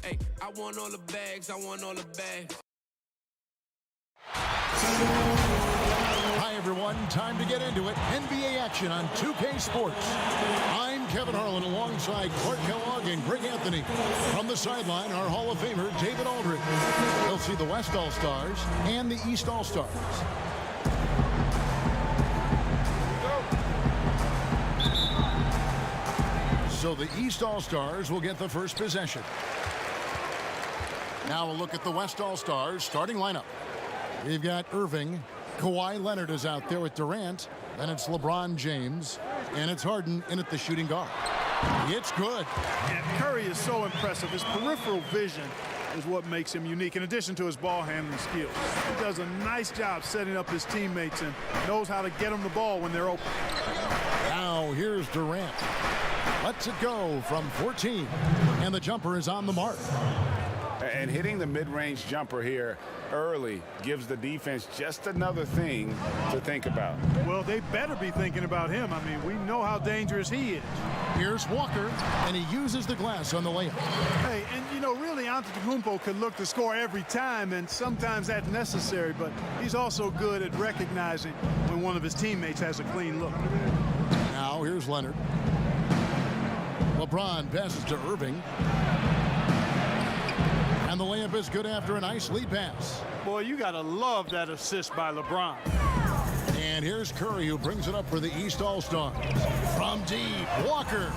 Hey, I want all the bags, I want all the bags. Hi, everyone. Time to get into it. NBA action on 2K Sports. I'm Kevin Harlan alongside Clark Kellogg and Greg Anthony. From the sideline, our Hall of Famer, David Aldridge. He'll see the West All-Stars and the East All-Stars. So the East All-Stars will get the first possession. Now a look at the West All-Stars starting lineup. We've got Irving. Kawhi Leonard is out there with Durant. Then it's LeBron James. And it's Harden in at the shooting guard. It's good. And Curry is so impressive. His peripheral vision is what makes him unique, in addition to his ball handling skills. He does a nice job setting up his teammates and knows how to get them the ball when they're open. Now here's Durant. Lets it go from 14. And the jumper is on the mark. And hitting the mid-range jumper here early gives the defense just another thing to think about. Well, they better be thinking about him. I mean, we know how dangerous he is. Here's Walker, and he uses the glass on the layup. Hey, and you know, really, Antetokounmpo could look to score every time, and sometimes that's necessary, but he's also good at recognizing when one of his teammates has a clean look. Now here's Leonard. LeBron passes to Irving. And the layup is good after a nice lead pass. Boy, you got to love that assist by LeBron. And here's Curry, who brings it up for the East All-Stars. From deep, Walker.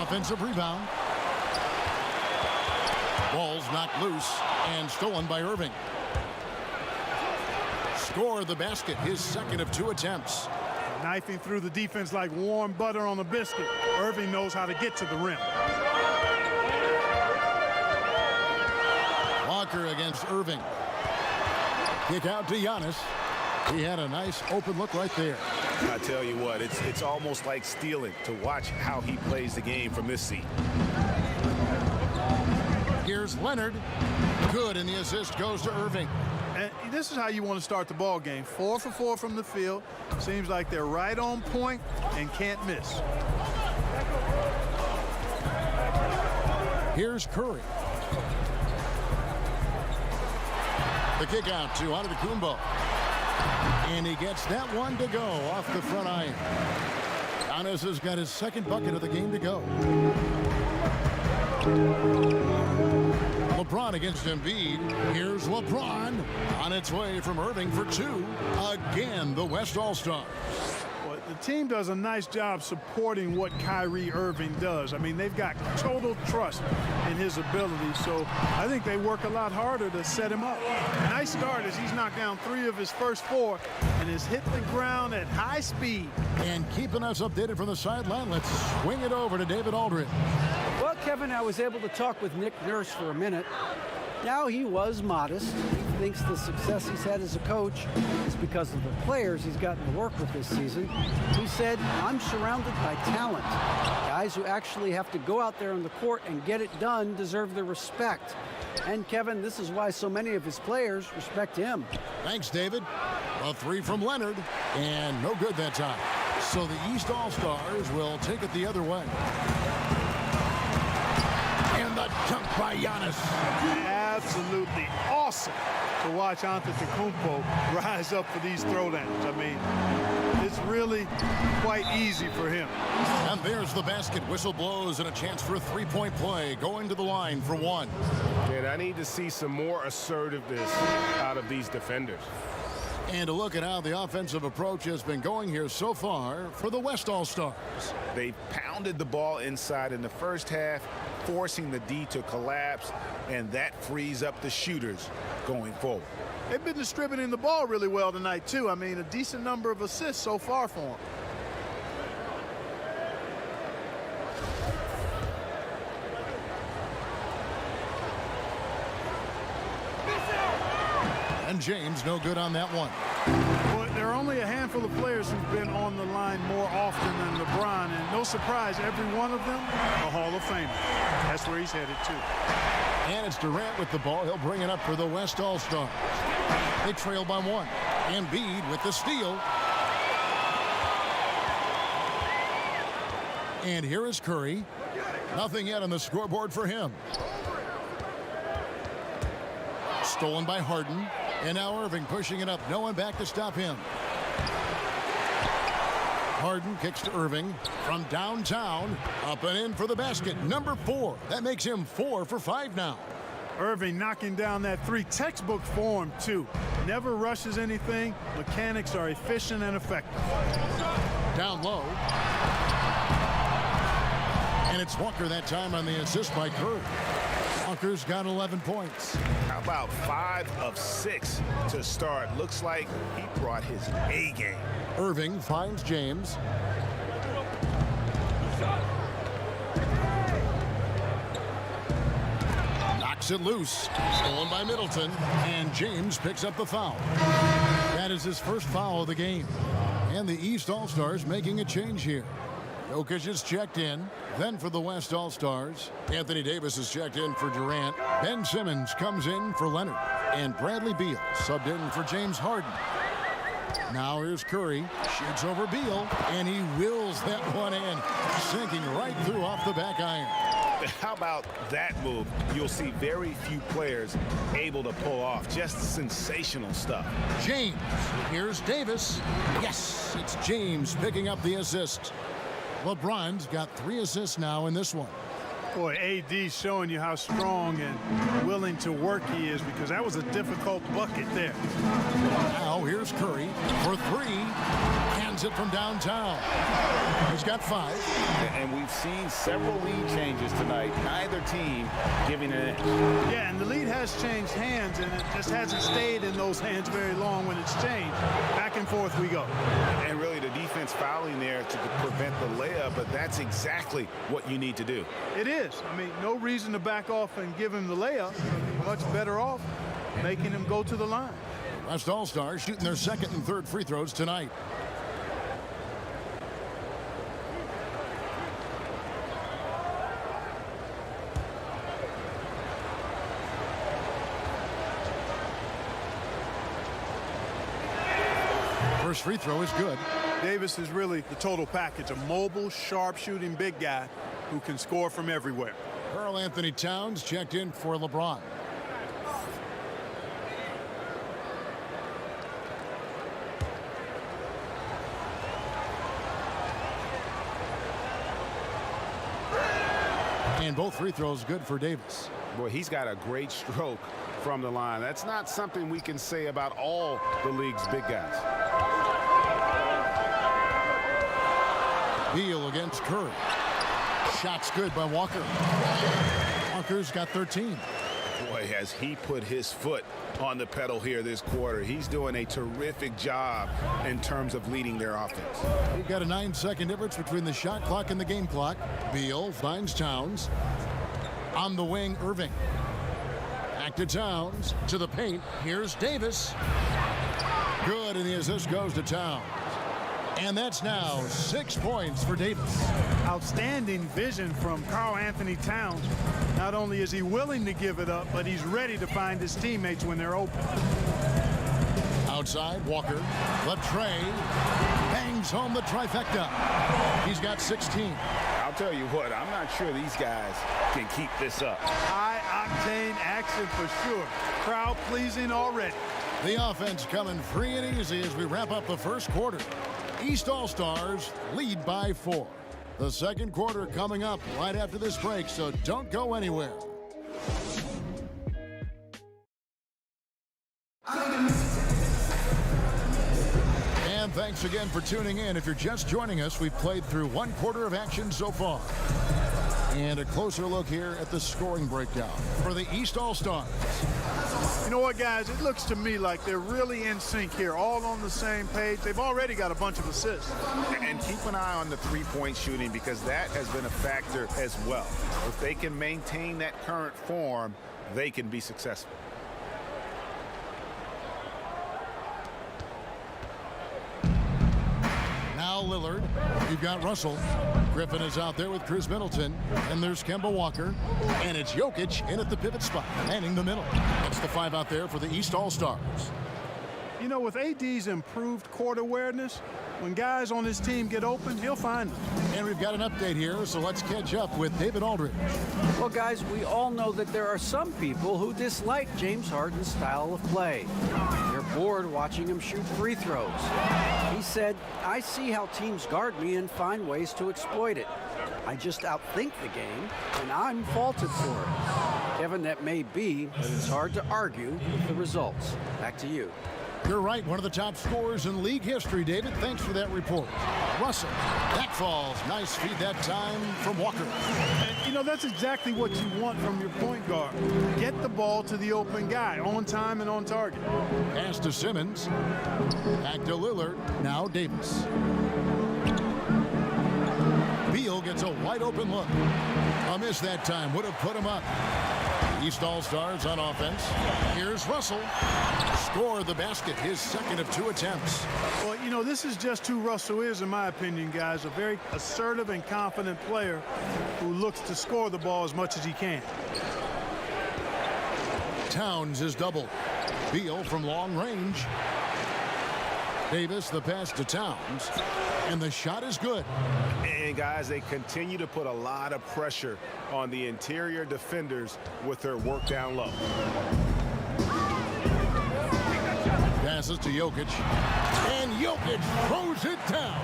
Offensive rebound. Ball's knocked loose and stolen by Irving. Score the basket, his second of 2 attempts. Knifing through the defense like warm butter on a biscuit. Irving knows how to get to the rim. Walker against Irving. Kick out to Giannis. He had a nice open look right there. I tell you what, it's almost like stealing to watch how he plays the game from this seat. Here's Leonard. Good, and the assist goes to Irving. And this is how you want to start the ball game. 4 for 4 from the field. Seems like they're right on point and can't miss. Here's Curry. The kick out to Antetokounmpo. And he gets that one to go off the front iron. Giannis has got his second bucket of the game to go. LeBron against Embiid. Here's LeBron on its way from Irving for 2. Again, the West All-Stars. Well, the team does a nice job supporting what Kyrie Irving does. I mean, they've got total trust in his ability, so I think they work a lot harder to set him up. Nice start as he's knocked down 3 of his first 4 and has hit the ground at high speed. And keeping us updated from the sideline, let's swing it over to David Aldridge. Well, Kevin, I was able to talk with Nick Nurse for a minute. Now, he was modest. He thinks the success he's had as a coach is because of the players he's gotten to work with this season. He said, I'm surrounded by talent. Guys who actually have to go out there on the court and get it done deserve the respect. And, Kevin, this is why so many of his players respect him. Thanks, David. A 3 from Leonard, and no good that time. So the East All-Stars will take it the other way. And the dunk by Giannis. Absolutely awesome to watch Antetokounmpo rise up for these throwdowns. I mean, it's really quite easy for him. And there's the basket. Whistle blows and a chance for a 3-point play. Going to the line for 1. And I need to see some more assertiveness out of these defenders. And to look at how the offensive approach has been going here so far for the West All-Stars. They pounded the ball inside in the first half, forcing the D to collapse, and that frees up the shooters going forward. They've been distributing the ball really well tonight, too. I mean, a decent number of assists so far for them. And James no good on that one. Well, there are only a handful of players who've been on the line more often than LeBron, and no surprise, every one of them a Hall of Famer. That's where he's headed to. And it's Durant with the ball. He'll bring it up for the West All-Stars. They trail by 1. Embiid with the steal. And here is Curry. Nothing yet on the scoreboard for him. Stolen by Harden. And now Irving pushing it up. No one back to stop him. Harden kicks to Irving from downtown. Up and in for the basket. Number 4. That makes him 4 for 5 now. Irving knocking down that 3. Textbook form, too. Never rushes anything. Mechanics are efficient and effective. Down low. And it's Walker that time on the assist by Curry. Walker's got 11 points. How about 5 of 6 to start? Looks like he brought his A game. Irving finds James. Knocks it loose. Stolen by Middleton. And James picks up the foul. That is his first foul of the game. And the East All-Stars making a change here. Jokic is checked in. Then for the West All-Stars, Anthony Davis is checked in for Durant. Ben Simmons comes in for Leonard. And Bradley Beal subbed in for James Harden. Now here's Curry. Shoots over Beal. And he wills that one in. Sinking right through off the back iron. How about that move? You'll see very few players able to pull off. Just sensational stuff. James. Here's Davis. Yes, it's James picking up the assist. LeBron's got 3 assists now in this one. Boy, AD showing you how strong and willing to work he is, because that was a difficult bucket there. Now here's Curry for 3. Hands it from downtown. He's got 5. And we've seen several lead changes tonight. Neither team giving it. Yeah, and the lead has changed hands, and it just hasn't stayed in those hands very long when it's changed. Back and forth we go. And really the defense fouling there to prevent the layup, but that's exactly what you need to do. It is. I mean, no reason to back off and give him the layup. Much better off making him go to the line. West All-Stars shooting their 2nd and 3rd free throws tonight. First free throw is good. Davis is really the total package, a mobile, sharp-shooting big guy who can score from everywhere. Karl Anthony Towns checked in for LeBron. And both free throws good for Davis. Boy, he's got a great stroke from the line. That's not something we can say about all the league's big guys. Beal against Curry. Shots good by Walker. Walker's got 13. Boy, has he put his foot on the pedal here this quarter. He's doing a terrific job in terms of leading their offense. We've got a 9-second difference between the shot clock and the game clock. Beal finds Towns. On the wing, Irving. Back to Towns. To the paint. Here's Davis. Good, and the assist goes to Towns. And that's now 6 points for Davis. Outstanding vision from Karl Anthony Towns. Not only is he willing to give it up, but he's ready to find his teammates when they're open. Outside, Walker. Latrey bangs home the trifecta. He's got 16. I'll tell you what, I'm not sure these guys can keep this up. High-octane action for sure. Crowd pleasing already. The offense coming free and easy as we wrap up the first quarter. East All-Stars lead by 4. The second quarter coming up right after this break, so don't go anywhere. And thanks again for tuning in. If you're just joining us, we've played through 1 quarter of action so far. And a closer look here at the scoring breakdown for the East All-Stars. You know what, guys? It looks to me like they're really in sync here, all on the same page. They've already got a bunch of assists. And keep an eye on the three-point shooting, because that has been a factor as well. If they can maintain that current form, they can be successful. Now Lillard. You've got Russell. Griffin is out there with Chris Middleton. And there's Kemba Walker. And it's Jokic in at the pivot spot, manning the middle. That's the 5 out there for the East All-Stars. You know, with AD's improved court awareness, when guys on his team get open, he'll find them. And we've got an update here, so let's catch up with David Aldridge. Well, guys, we all know that there are some people who dislike James Harden's style of play. They're bored watching him shoot free throws. He said, "I see how teams guard me and find ways to exploit it. I just outthink the game, and I'm faulted for it." Kevin, that may be, but it's hard to argue with the results. Back to you. You're right, one of the top scorers in league history, David. Thanks for that report. Russell, that falls. Nice feed that time from Walker. And, you know, that's exactly what you want from your point guard. Get the ball to the open guy on time and on target. Pass to Simmons. Back to Lillard. Now Davis. Beal gets a wide open look. A miss that time. Would have put him up. East All-Stars on offense. Here's Russell. Scored the basket, his second of 2 attempts. Well, you know, this is just who Russell is, in my opinion, guys. A very assertive and confident player who looks to score the ball as much as he can. Towns is doubled. Beal from long range. Davis, the pass to Towns. And the shot is good. And guys, they continue to put a lot of pressure on the interior defenders with their work down low. Passes to Jokic. And Jokic throws it down.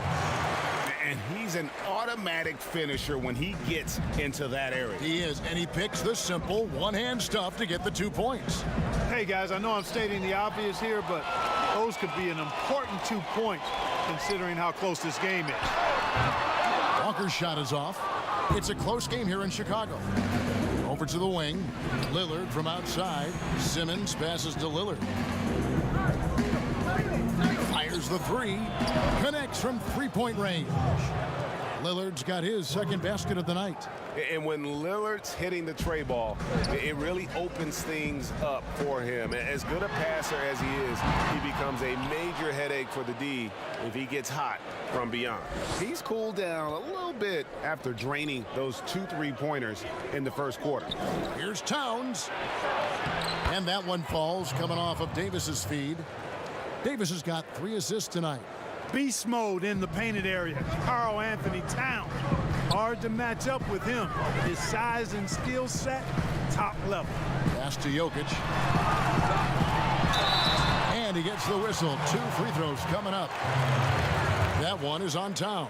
And he's an automatic finisher when he gets into that area. He is, and he picks the simple one-hand stuff to get the 2 points. Hey, guys, I know I'm stating the obvious here, but those could be an important 2 points considering how close this game is. Walker's shot is off. It's a close game here in Chicago. Over to the wing. Lillard from outside. Simmons passes to Lillard. Fires the 3. Connects from 3-point range. Lillard's got his second basket of the night. And when Lillard's hitting the tray ball, it really opens things up for him. As good a passer as he is, he becomes a major headache for the D if he gets hot from beyond. He's cooled down a little bit after draining those 2 3-pointers in the first quarter. Here's Towns. And that one falls coming off of Davis's feed. Davis has got 3 assists tonight. Beast mode in the painted area. Karl Anthony Towns. Hard to match up with him. His size and skill set, top level. Pass to Jokic. And he gets the whistle. 2 free throws coming up. That one is on Towns.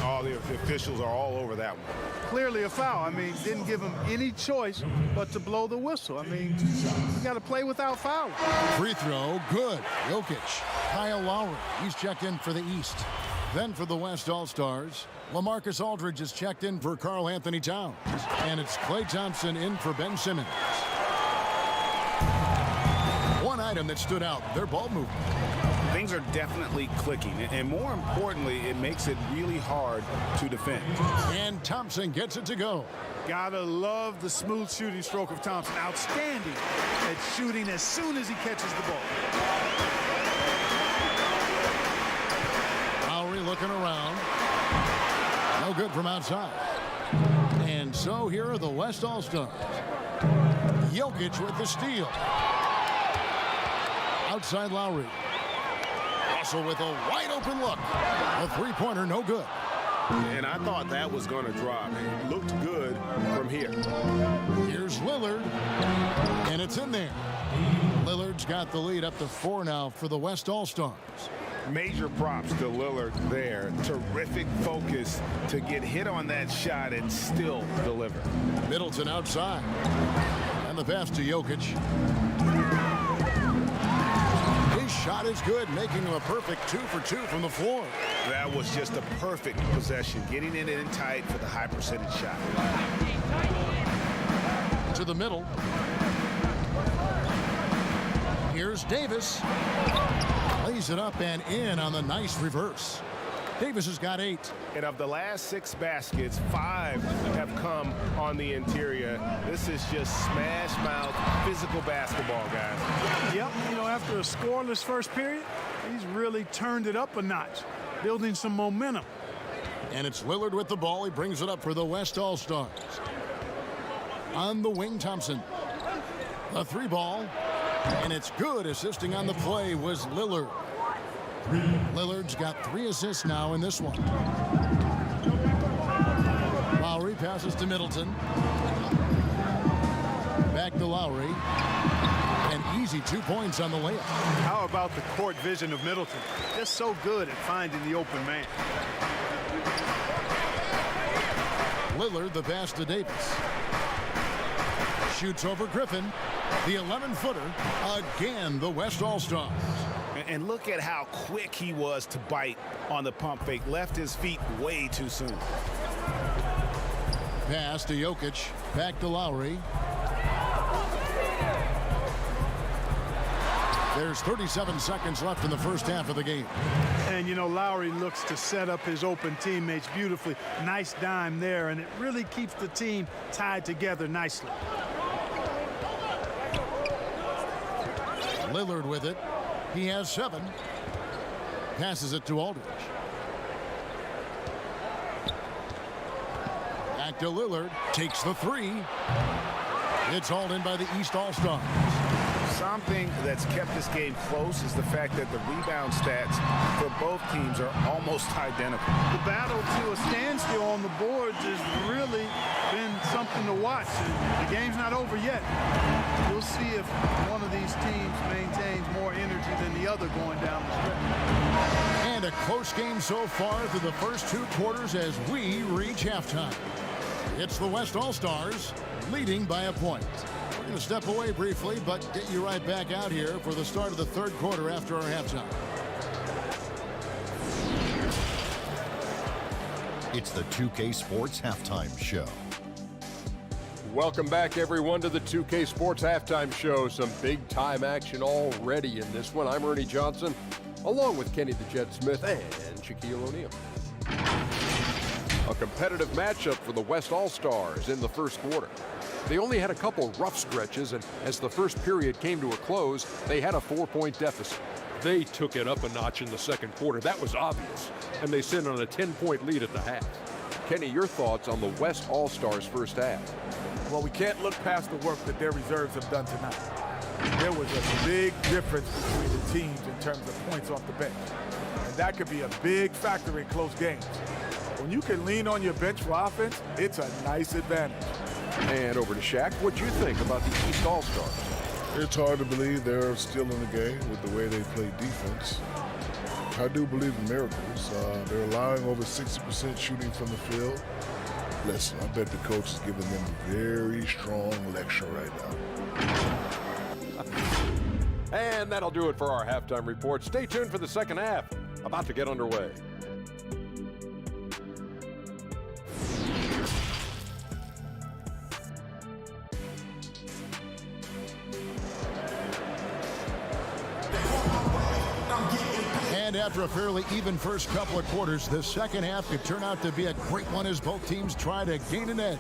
All the officials are all over that one. Clearly a foul. I mean, didn't give him any choice but to blow the whistle. I mean, you got to play without fouling. Free throw, good. Jokic. Kyle Lowry, he's checked in for the East. Then for the West All-Stars, LaMarcus Aldridge is checked in for Karl Anthony Towns. And it's Klay Thompson in for Ben Simmons. One item that stood out, their ball movement. Things are definitely clicking, and more importantly, it makes it really hard to defend. And Thompson gets it to go. Gotta love the smooth shooting stroke of Thompson. Outstanding at shooting as soon as he catches the ball. Lowry looking around. No good from outside. And so here are the West All-Stars. Jokic with the steal. Outside Lowry. Also with a wide open look. A 3-pointer, no good. And I thought that was going to drop. It looked good from here. Here's Lillard. And it's in there. Lillard's got the lead up to 4 now for the West All-Stars. Major props to Lillard there. Terrific focus to get hit on that shot and still deliver. Middleton outside. And the pass to Jokic. His shot is good, making him a perfect 2 for 2 from the floor. That was just a perfect possession, getting it in tight for the high percentage shot. To the middle. Here's Davis. Lays it up and in on the nice reverse. Davis has got 8. And of the last 6 baskets, 5 have come on the interior. This is just smash mouth physical basketball, guys. Yep, you know, after a scoreless first period, he's really turned it up a notch, building some momentum. And it's Lillard with the ball. He brings it up for the West All-Stars. On the wing, Thompson. The 3 ball. And it's good. Assisting on the play was Lillard. Lillard's got 3 assists now in this one. Lowry passes to Middleton. Back to Lowry. And easy 2 points on the layup. How about the court vision of Middleton? Just so good at finding the open man. Lillard the pass to Davis. Shoots over Griffin. The 11-footer. Again, the West All-Stars. And look at how quick he was to bite on the pump fake. Left his feet way too soon. Pass to Jokic. Back to Lowry. There's 37 seconds left in the first half of the game. And, you know, Lowry looks to set up his open teammates beautifully. Nice dime there, and it really keeps the team tied together nicely. Lillard with it. He has 7. Passes it to Aldridge. Back to Lillard. Takes the 3. It's hauled in by the East All-Stars. Something that's kept this game close is the fact that the rebound stats for both teams are almost identical. The battle to a standstill on the boards has really been something to watch. The game's not over yet. We'll see if one of these teams maintains more energy than the other going down the stretch. And a close game so far through the first 2 quarters as we reach halftime. It's the West All-Stars leading by a point. We're going to step away briefly, but get you right back out here for the start of the 3rd quarter after our halftime. It's the 2K Sports Halftime Show. Welcome back, everyone, to the 2K Sports Halftime Show. Some big-time action already in this one. I'm Ernie Johnson, along with Kenny the Jet Smith and Shaquille O'Neal. A competitive matchup for the West All-Stars in the first quarter. They only had a couple rough stretches, and as the first period came to a close, they had a 4-point deficit. They took it up a notch in the second quarter. That was obvious, and they sit on a 10-point lead at the half. Kenny, your thoughts on the West All-Stars first half? Well, we can't look past the work that their reserves have done tonight. There was a big difference between the teams in terms of points off the bench, and that could be a big factor in close games. When you can lean on your bench for offense, it's a nice advantage. And over to Shaq. What do you think about the East All-Stars? It's hard to believe they're still in the game with the way they play defense. I do believe in miracles. They're allowing over 60% shooting from the field. Listen, I bet the coach is giving them a very strong lecture right now. And that'll do it for our halftime report. Stay tuned for the second half. About to get underway. And after a fairly even first couple of quarters, the second half could turn out to be a great one as both teams try to gain an edge.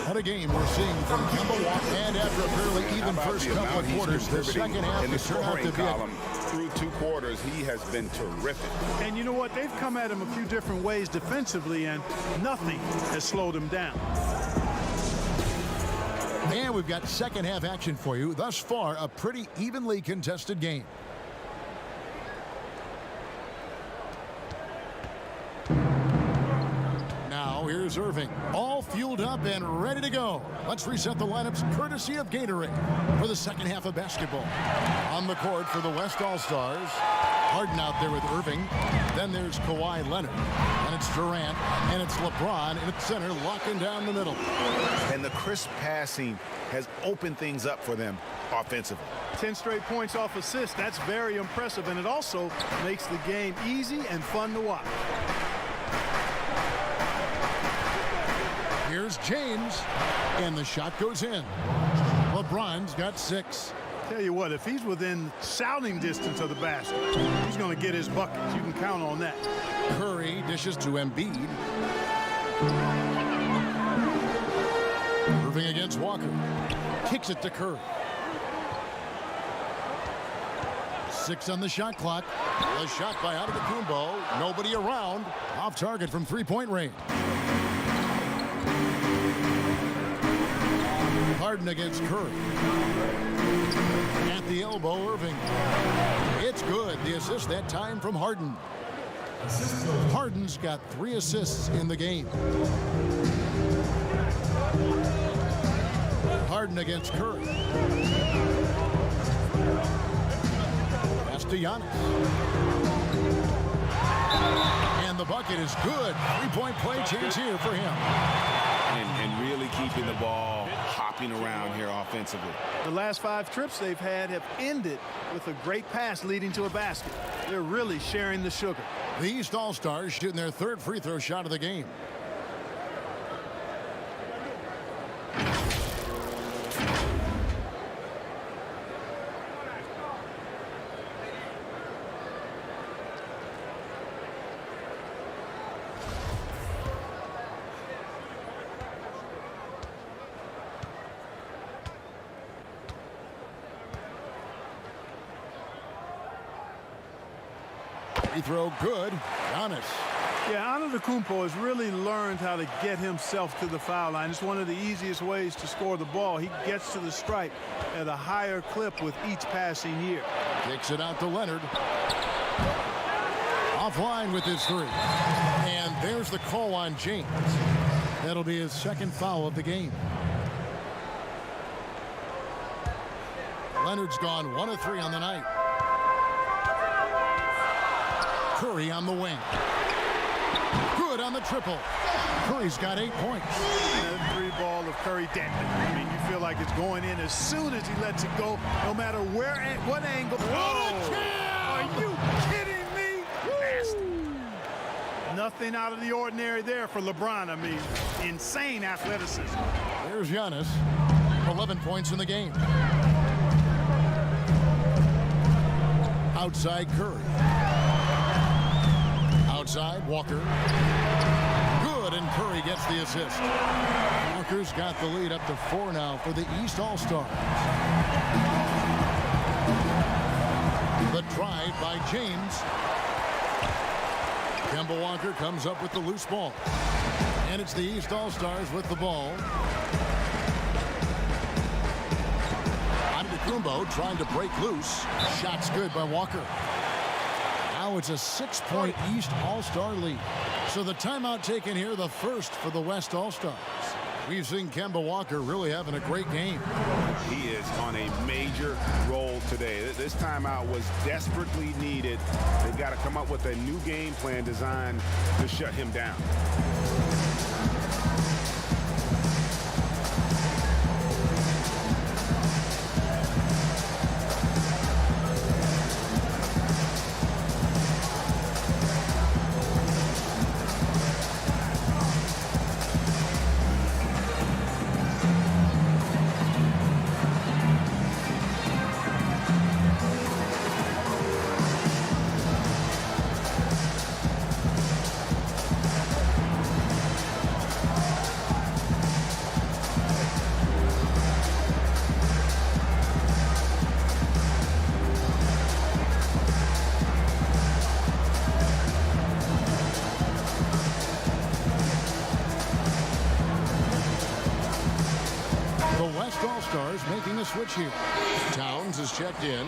What a game we're seeing from Kemba Walker. And after a fairly even first couple of quarters, the second half could turn out to be a... Through 2 quarters, he has been terrific. And you know what? They've come at him a few different ways defensively, and nothing has slowed him down. And we've got second half action for you. Thus far, a pretty evenly contested game. Now here's Irving, all fueled up and ready to go. Let's reset the lineups courtesy of Gatorade for the second half of basketball. On the court for the West All-Stars, Harden out there with Irving. Then there's Kawhi Leonard, and it's Durant, and it's LeBron in its center, locking down the middle. And the crisp passing has opened things up for them offensively. 10 straight points off assists. That's very impressive, and it also makes the game easy and fun to watch. Here's James, and the shot goes in. LeBron's got 6. Tell you what, if he's within shouting distance of the basket, he's going to get his buckets. You can count on that. Curry dishes to Embiid. Irving against Walker. Kicks it to Curry. 6 on the shot clock. A shot by Antetokounmpo. Nobody around. Off target from 3-point range. Harden against Curry. At the elbow, Irving. It's good. The assist that time from Harden. Harden's got 3 assists in the game. Harden against Curry. Pass to Giannis. And the bucket is good. Three-point play chance here for him. And really keeping the ball hopping around here offensively. The last 5 trips they've had have ended with a great pass leading to a basket. They're really sharing the sugar. The East All-Stars shooting their 3rd free throw shot of the game. Free throw good. Giannis. Yeah, Antetokounmpo has really learned how to get himself to the foul line. It's one of the easiest ways to score the ball. He gets to the stripe at a higher clip with each passing year. Kicks it out to Leonard. Offline with his 3. And there's the call on James. That'll be his 2nd foul of the game. Leonard's gone 1 of 3 on the night. Curry on the wing. Good on the triple. Curry's got 8 points. The 3 ball of Curry dead. I mean, you feel like it's going in as soon as he lets it go, no matter where, at what angle. Are you kidding me? Nasty. Nothing out of the ordinary there for LeBron. I mean, insane athleticism. There's Giannis. 11 points in the game. Outside Curry. Outside Walker. Good, and Curry gets the assist. Walker's got the lead up to 4 now for the East All-Stars. The drive by James. Kemba Walker comes up with the loose ball. And it's the East All-Stars with the ball. Antetokounmpo trying to break loose. Shot's good by Walker. Now it's a 6-point East All-Star lead. So the timeout taken here, the first for the West All-Stars. We've seen Kemba Walker really having a great game. He is on a major roll today. This timeout was desperately needed. They've got to come up with a new game plan designed to shut him down. All-Stars making a switch here. Towns is checked in.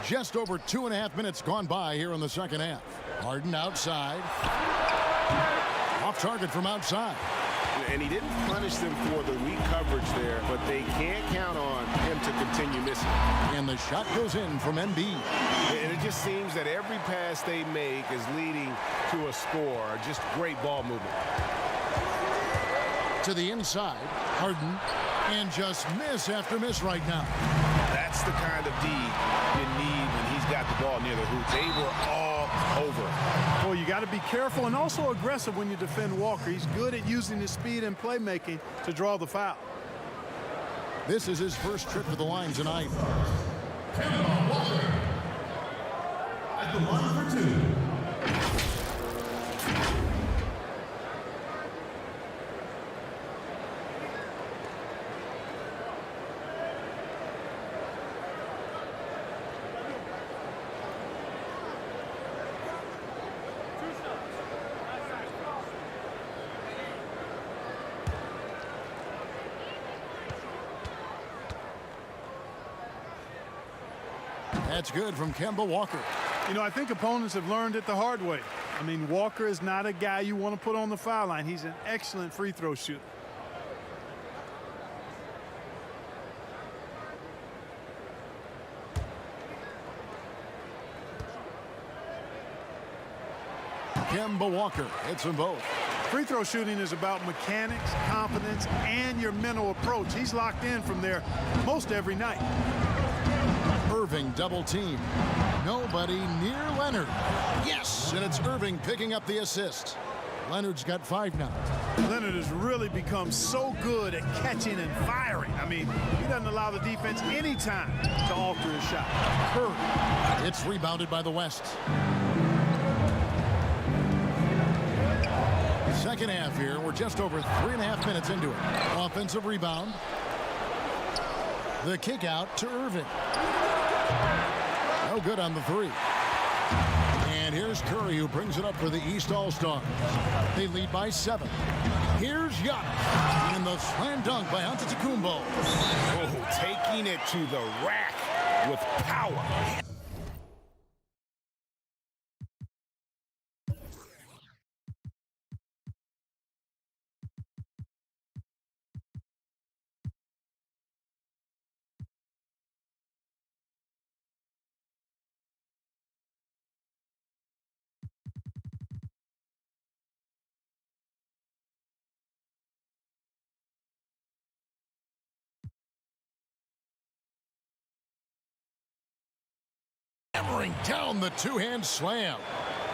Just over 2.5 minutes gone by here in the second half. Harden outside. Off target from outside. And he didn't punish them for the weak coverage there, but they can't count on him to continue missing. And the shot goes in from Embiid. And it just seems that every pass they make is leading to a score. Just great ball movement. To the inside, Harden, and just miss after miss right now. That's the kind of D you need when he's got the ball near the hoop. They were all over. Well, you got to be careful and also aggressive when you defend Walker. He's good at using his speed and playmaking to draw the foul. This is his first trip to the line tonight. Kemba Walker at the line for 2. That's good from Kemba Walker. You know, I think opponents have learned it the hard way. I mean, Walker is not a guy you want to put on the foul line. He's an excellent free throw shooter. Kemba Walker hits them both. Free throw shooting is about mechanics, confidence, and your mental approach. He's locked in from there most every night. Irving double team. Nobody near Leonard. Yes, and it's Irving picking up the assist. Leonard's got 5 now. Leonard has really become so good at catching and firing. I mean, he doesn't allow the defense any time to alter his shot. Curry. It's rebounded by the West. Second half here. We're just over 3.5 minutes into it. Offensive rebound. The kick out to Irving. No good on the 3. And here's Curry, who brings it up for the East All-Stars. They lead by 7. Here's Giannis. And the slam dunk by Antetokounmpo. Oh, taking it to the rack with power. Hammering down the two-hand slam.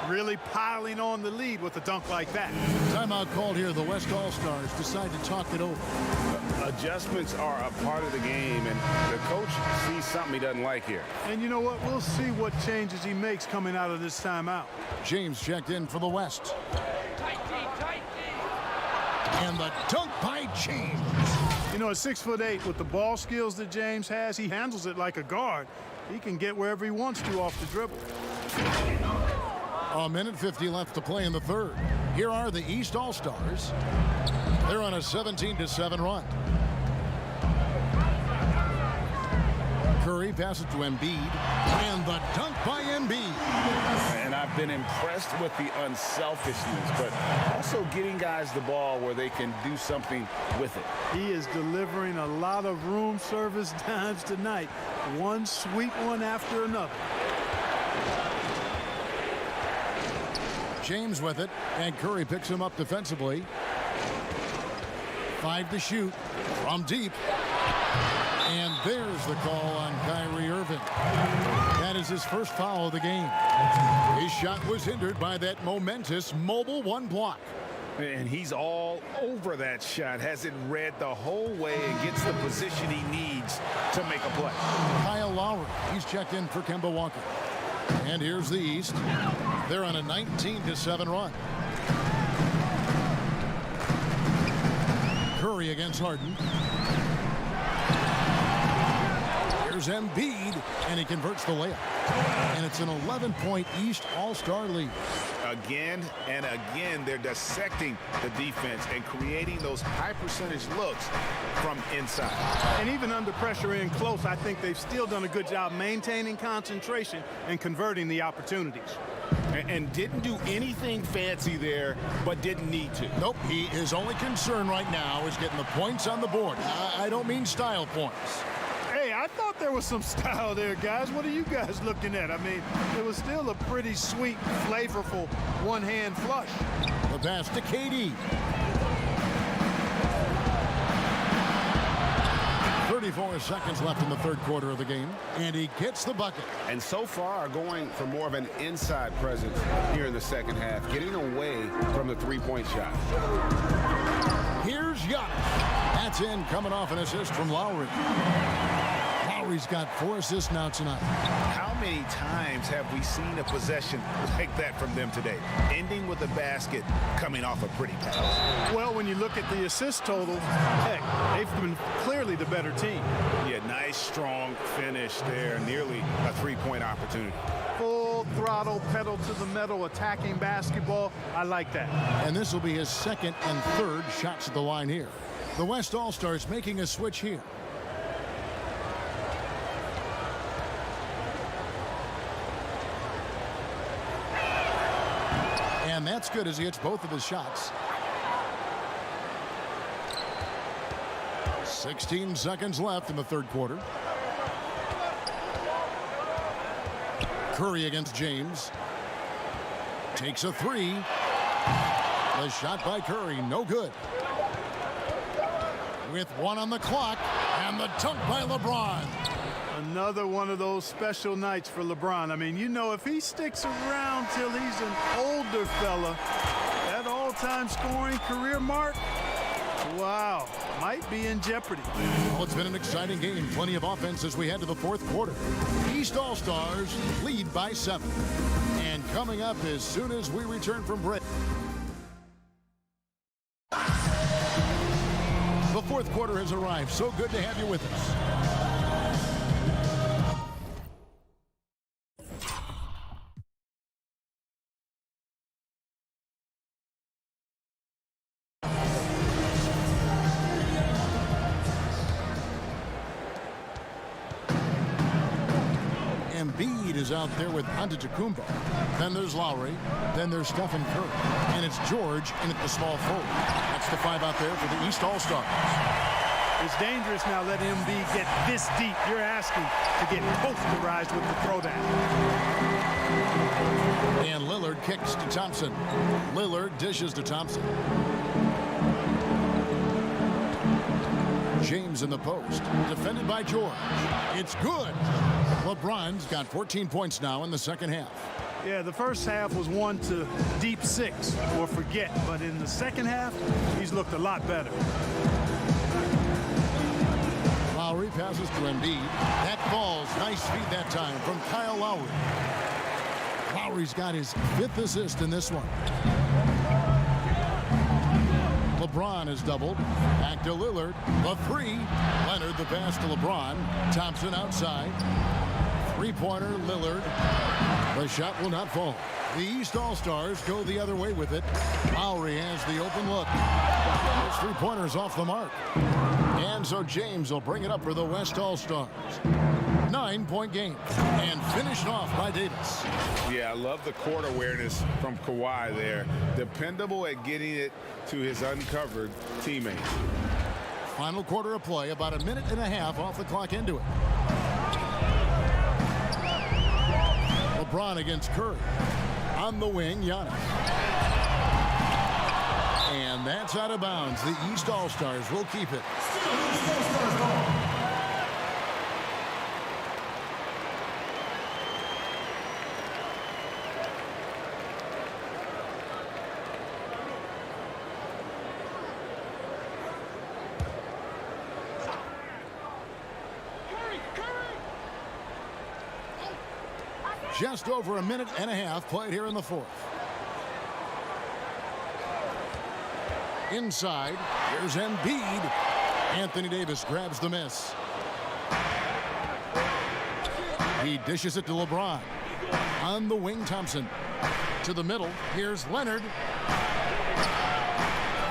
Really piling on the lead with a dunk like that. Timeout called here. The West All-Stars decide to talk it over. Adjustments are a part of the game, and the coach sees something he doesn't like here. And you know what? We'll see what changes he makes coming out of this timeout. James checked in for the West. And the dunk by James. You know, at 6'8", with the ball skills that James has, he handles it like a guard. He can get wherever he wants to off the dribble. 1:50 left to play in the third. Here are the East All-Stars. They're on a 17-7 run. Curry passes to Embiid. And the dunk by Embiid. And I've been impressed with the unselfishness, but also getting guys the ball where they can do something with it. He is delivering a lot of room service dimes tonight. One sweet one after another. James with it, and Curry picks him up defensively. 5 to shoot from deep. And there's the call on Kyrie Irving. That is his first foul of the game. His shot was hindered by that momentous mobile 1 block. And he's all over that shot, has it read the whole way and gets the position he needs to make a play. Kyle Lowry, he's checked in for Kemba Walker. And here's the East. They're on a 19-7 run. Curry against Harden. Here's Embiid, and he converts the layup. And it's an 11-point East All-Star lead. Again and again, they're dissecting the defense and creating those high-percentage looks from inside. And even under pressure in close, I think they've still done a good job maintaining concentration and converting the opportunities. And didn't do anything fancy there, but didn't need to. Nope, his only concern right now is getting the points on the board. I don't mean style points. Hey, I thought there was some style there, guys. What are you guys looking at? I mean, it was still a pretty sweet, flavorful one-hand flush. The pass to KD. 34 seconds left in the third quarter of the game, and he gets the bucket. And so far going for more of an inside presence here in the second half, getting away from the three-point shot. Here's Giannis. That's in, coming off an assist from Lowry. Lowry's got 4 assists now tonight. How many times have we seen a possession like that from them today? Ending with a basket, coming off a pretty pass. Well, when you look at the assist total, heck, they've been clearly the better team. Yeah, nice, strong finish there. Nearly a three-point opportunity. Full throttle, pedal to the metal, attacking basketball. I like that. And this will be his second and third shots at the line here. The West All-Stars making a switch here. And that's good as he hits both of his shots. 16 seconds left in the third quarter. Curry against James. Takes a three. The shot by Curry, no good. With 1 on the clock, and the dunk by LeBron. Another one of those special nights for LeBron. I mean, you know, if he sticks around till he's an older fella, that all-time scoring career mark, wow, might be in jeopardy. Well, it's been an exciting game. Plenty of offense as we head to the fourth quarter. East All-Stars lead by 7. And coming up as soon as we return from break. The fourth quarter has arrived. So good to have you with us. Embiid is out there with Antetokounmpo. Then there's Lowry. Then there's Stephen Curry. And it's George in at the small forward. That's the 5 out there for the East All-Stars. It's dangerous now letting Embiid get this deep. You're asking to get posterized with the throwdown. And Lillard kicks to Thompson. Lillard dishes to Thompson. James in the post, defended by George. It's good. LeBron's got 14 points now in the second half. Yeah, the first half was 1 to deep 6 or forget, but in the second half, he's looked a lot better. Lowry passes to Embiid. That falls. Nice feed that time from Kyle Lowry. Lowry's got his 5th assist in this one. LeBron is doubled. Back to Lillard. The 3. Leonard the pass to LeBron. Thompson outside. Three-pointer, Lillard. The shot will not fall. The East All-Stars go the other way with it. Lowry has the open look. His three-pointer's off the mark. And so James will bring it up for the West All-Stars. 9-point game. And finished off by Davis. Yeah, I love the court awareness from Kawhi there. Dependable at getting it to his uncovered teammate. Final quarter of play, about 1.5 minutes off the clock into it. LeBron against Curry. On the wing, Giannis. And that's out of bounds. The East All-Stars will keep it. Just over 1.5 minutes played here in the fourth. Inside, here's Embiid. Anthony Davis grabs the miss. He dishes it to LeBron. On the wing, Thompson. To the middle, here's Leonard.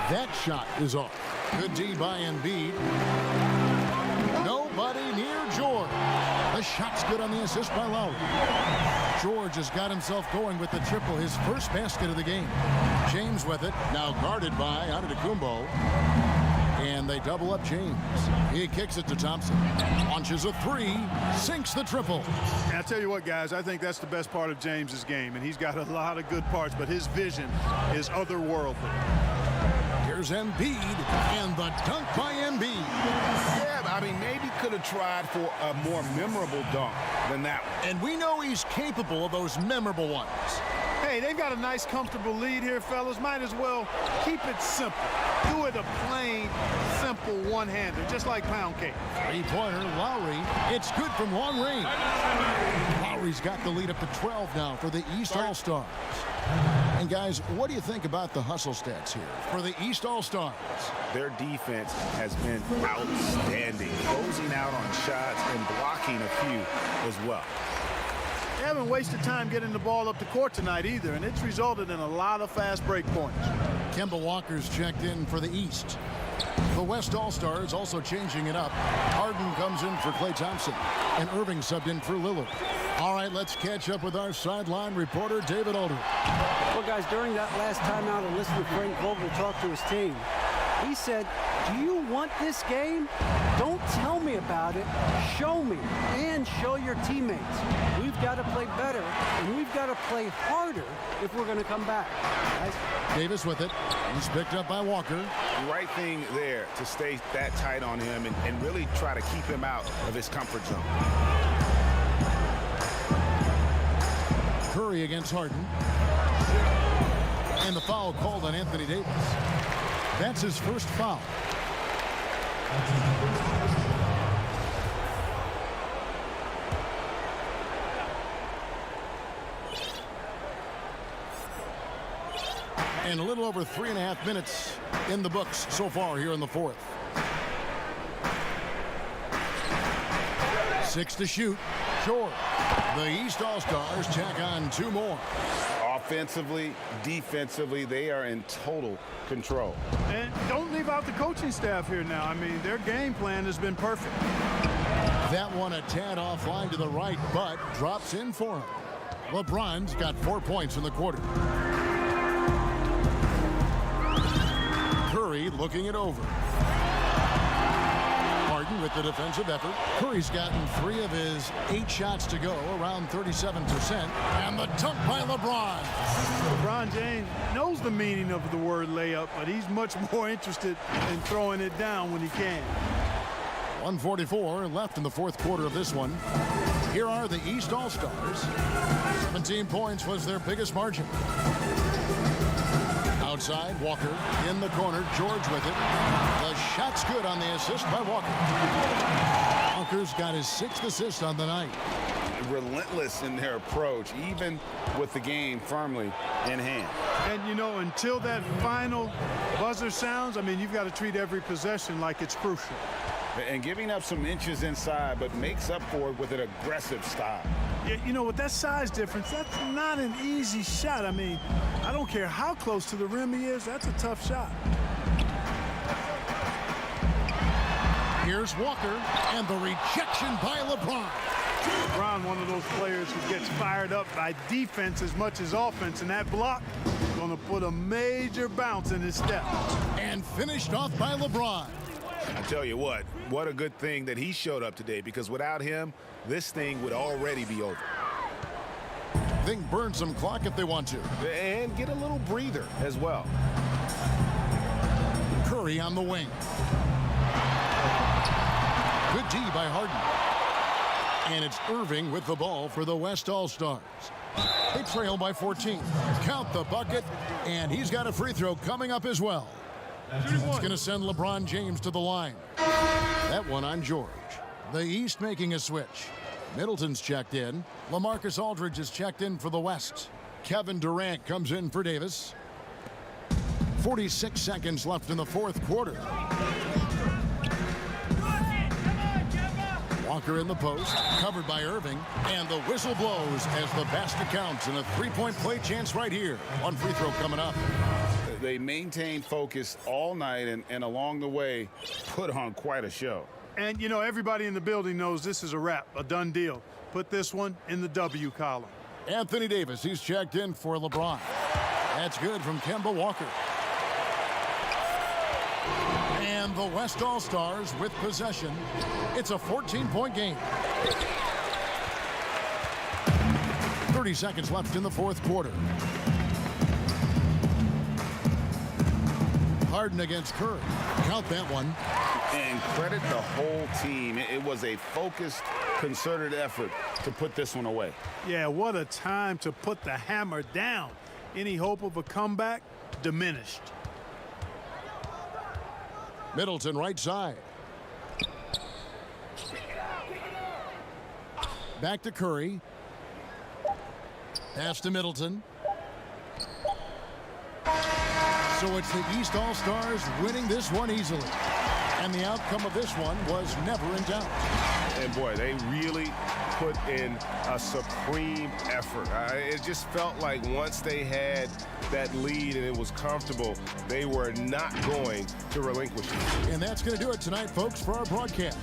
That shot is off. Good D by Embiid. Nobody near George. The shot's good on the assist by Lowry. George has got himself going with the triple, his first basket of the game. James with it, now guarded by Antetokounmpo. And they double up James. He kicks it to Thompson. Launches a 3, sinks the triple. And I tell you what, guys, I think that's the best part of James's game. And he's got a lot of good parts, but his vision is otherworldly. Here's Embiid, and the dunk by Embiid. Yeah, I mean, maybe could have tried for a more memorable dunk than that one. And we know he's capable of those memorable ones. Hey, they've got a nice, comfortable lead here, fellas. Might as well keep it simple. Do it a plain, simple one-hander, just like pound cake. Three-pointer, Lowry. It's good from long range. Lowry's got the lead up to 12 now for the East All-Stars. And guys, what do you think about the hustle stats here for the East All-Stars? Their defense has been outstanding, closing out on shots and blocking a few as well. They haven't wasted time getting the ball up the court tonight either, and it's resulted in a lot of fast break points. Kemba Walker's checked in for the East. The West All-Stars also changing it up. Harden comes in for Klay Thompson, and Irving subbed in for Lillard. All right, let's catch up with our sideline reporter, David Aldridge. Well, guys, during that last timeout and listening to Frank Vogel talk to his team, he said Do you want this game? Don't tell me about it. Show me and show your teammates. We've got to play better, and we've got to play harder if we're going to come back. Guys. Davis with it. He's picked up by Walker. Right thing there to stay that tight on him and really try to keep him out of his comfort zone. Curry against Harden. And the foul called on Anthony Davis. That's his first foul. And a little over 3.5 minutes in the books so far here in the fourth. 6 to shoot. Short. The East All-Stars tack on 2 more. Offensively, defensively, they are in total control. And don't leave out the coaching staff here now. I mean, their game plan has been perfect. That one a tad offline to the right, but drops in for him. LeBron's got 4 points in the quarter. Curry looking it over. Harden with the defensive effort. Curry's gotten 3 of his 8 shots to go, around 37%. And the dunk by LeBron. LeBron James knows the meaning of the word layup, but he's much more interested in throwing it down when he can. 1:44 left in the fourth quarter of this one. Here are the East All-Stars. 17 points was their biggest margin. Outside, Walker in the corner. George with it. The shot's good on the assist by Walker. Walker's got his 6th assist on the night. Relentless in their approach, even with the game firmly in hand. And, you know, until that final buzzer sounds, I mean, you've got to treat every possession like it's crucial. And giving up some inches inside, but makes up for it with an aggressive style. Yeah, you know, with that size difference, that's not an easy shot. I mean, I don't care how close to the rim he is, that's a tough shot. Here's Walker, and the rejection by LeBron. LeBron, one of those players who gets fired up by defense as much as offense, and that block is going to put a major bounce in his step. And finished off by LeBron. I tell you what a good thing that he showed up today, because without him, this thing would already be over. Think burn some clock if they want to. And get a little breather as well. Curry on the wing. Good D by Harden. And it's Irving with the ball for the West All-Stars. They trail by 14. Count the bucket, and he's got a free throw coming up as well. It's going to send LeBron James to the line. That one on George. The East making a switch. Middleton's checked in. LaMarcus Aldridge is checked in for the West. Kevin Durant comes in for Davis. 46 seconds left in the fourth quarter. Walker in the post, covered by Irving, and the whistle blows as the basket counts, and a 3-point play chance right here. One free throw coming up. They maintained focus all night and along the way put on quite a show. And, you know, everybody in the building knows this is a wrap, a done deal. Put this one in the W column. Anthony Davis, he's checked in for LeBron. That's good from Kemba Walker. And the West All-Stars with possession. It's a 14-point game. 30 seconds left in the fourth quarter. Harden against Curry. Count that one. And credit the whole team. It was a focused, concerted effort to put this one away. Yeah, what a time to put the hammer down. Any hope of a comeback diminished. Middleton right side. Back to Curry. Pass to Middleton. So it's the East All-Stars winning this one easily. And the outcome of this one was never in doubt. And boy, they really put in a supreme effort. It just felt like once they had that lead and it was comfortable, they were not going to relinquish it. And that's going to do it tonight, folks, for our broadcast.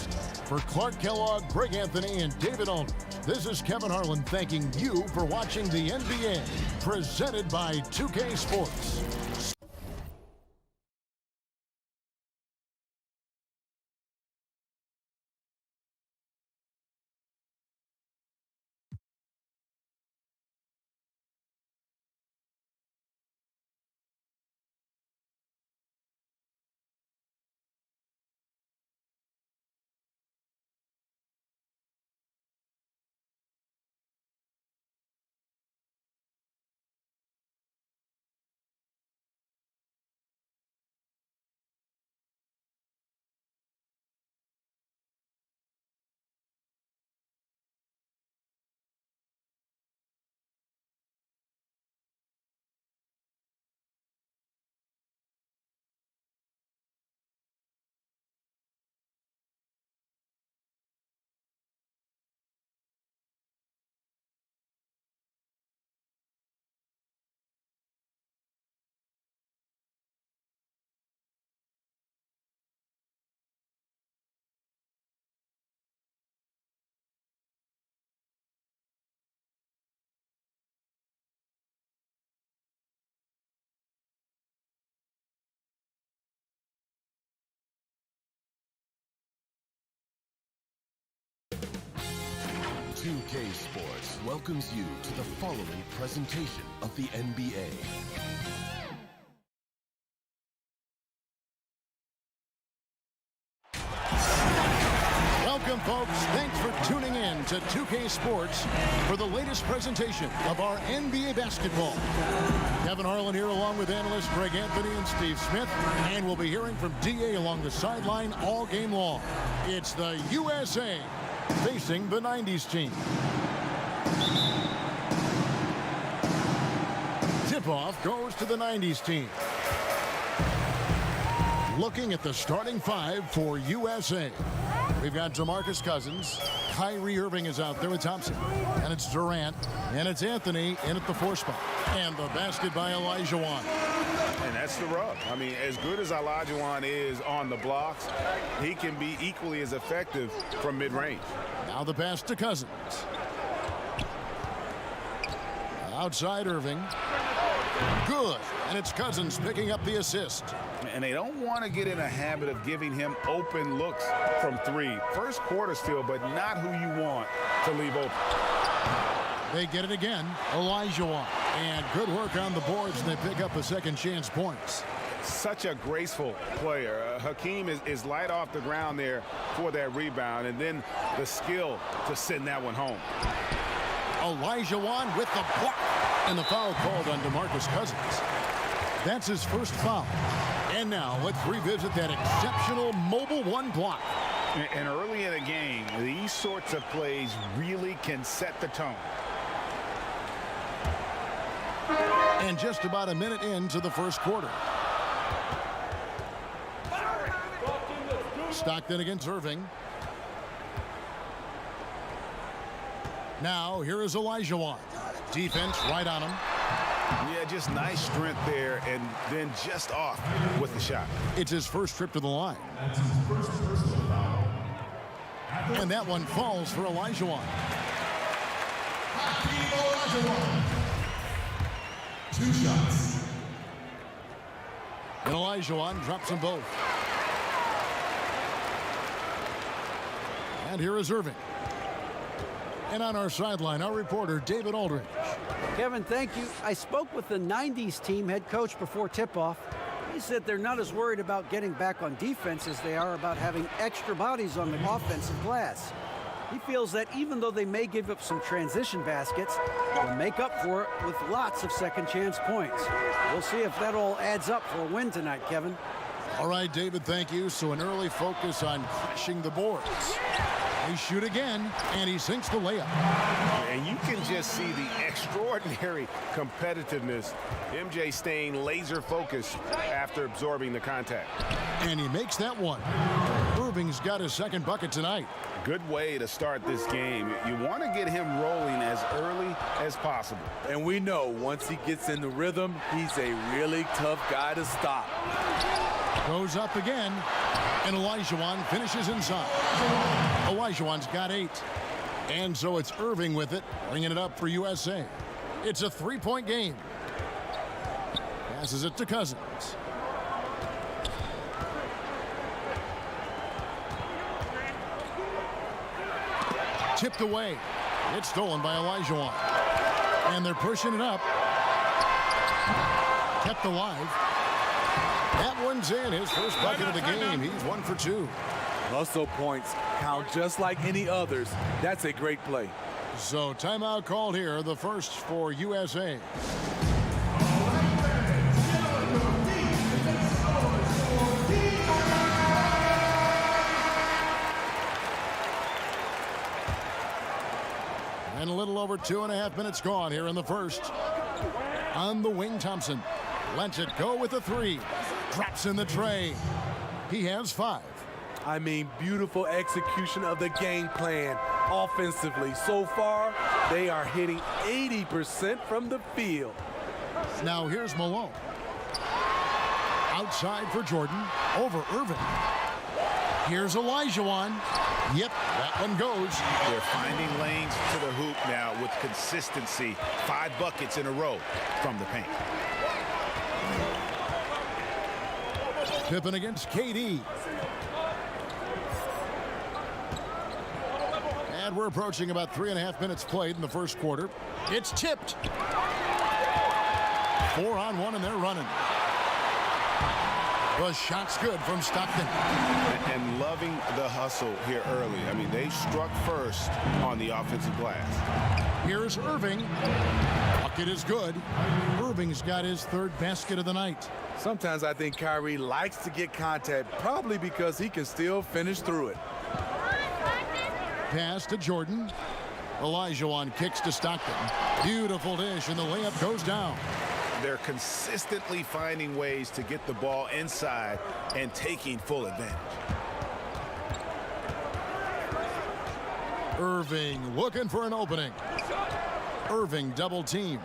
For Clark Kellogg, Greg Anthony, and David Aldridge, this is Kevin Harlan thanking you for watching the NBA, presented by 2K Sports. 2K Sports welcomes you to the following presentation of the NBA. Welcome, folks. Thanks for tuning in to 2K Sports for the latest presentation of our NBA basketball. Kevin Harlan here along with analysts Greg Anthony and Steve Smith, and we'll be hearing from DA along the sideline all game long. It's the USA facing the 90s team. Tip-off goes to the 90s team. Looking at the starting five for USA. We've got DeMarcus Cousins. Kyrie Irving is out there with Thompson. And it's Durant. And it's Anthony in at the 4 spot. And the basket by Olajuwon. And that's the rub. I mean, as good as Olajuwon is on the blocks, he can be equally as effective from mid-range. Now the pass to Cousins. Outside Irving. Good. And it's Cousins picking up the assist. And they don't want to get in a habit of giving him open looks from 3. First quarter still, but not who you want to leave open. They get it again. Olajuwon. And good work on the boards, and they pick up a second chance points. Such a graceful player. Hakeem is light off the ground there for that rebound, and then the skill to send that one home. Olajuwon with the block. And the foul called on DeMarcus Cousins. That's his first foul. And now let's revisit that exceptional mobile 1 block. And early in a game, these sorts of plays really can set the tone. And just about a minute into the first quarter. Stockton against Irving. Now here is Olajuwon. Defense right on him. Yeah, just nice strength there, and then just off with the shot. It's his first trip to the line. That's his first personal foul. And that one falls for Olajuwon. Olajuwon. 2 shots. And Olajuwon drops them both. And here is Irving. And on our sideline, our reporter, David Aldridge. Kevin, thank you. I spoke with the 90s team head coach before tip-off. He said they're not as worried about getting back on defense as they are about having extra bodies on the offensive glass. He feels that even though they may give up some transition baskets, they'll make up for it with lots of second chance points. We'll see if that all adds up for a win tonight, Kevin. All right, David, thank you. So an early focus on crashing the boards. They shoot again, and he sinks the layup. And you can just see the extraordinary competitiveness. MJ staying laser focused after absorbing the contact. And he makes that one. Irving's got his second bucket tonight. Good way to start this game. You want to get him rolling as early as possible. And we know once he gets in the rhythm, he's a really tough guy to stop. Goes up again, and Olajuwon finishes inside. Olajuwon's got 8. And so it's Irving with it, bringing it up for USA. It's a 3-point game. Passes it to Cousins. Tipped away. It's stolen by Olajuwon. And they're pushing it up. Kept alive. That one's in. His first bucket of the game. He's 1 for 2. Hustle points count just like any others. That's a great play. So timeout called here. The first for USA. And a little over 2.5 minutes gone here in the first. On the wing, Thompson lets it go with a 3. Drops in the tray. He has 5. I mean, beautiful execution of the game plan offensively. So far, they are hitting 80% from the field. Now here's Malone. Outside for Jordan. Over Irving. Here's Olajuwon. Yep, that one goes. They're finding lanes to the hoop now with consistency. 5 buckets in a row from the paint. Pippen against KD. And we're approaching about 3.5 minutes played in the first quarter. It's tipped. 4-on-1, and they're running. The shot's good from Stockton. And loving the hustle here early. I mean, they struck first on the offensive glass. Here's Irving. Bucket is good. Irving's got his third basket of the night. Sometimes I think Kyrie likes to get contact, probably because he can still finish through it. Pass to Jordan. Olajuwon kicks to Stockton. Beautiful dish, and the layup goes down. They're consistently finding ways to get the ball inside and taking full advantage. Irving looking for an opening. Irving double team.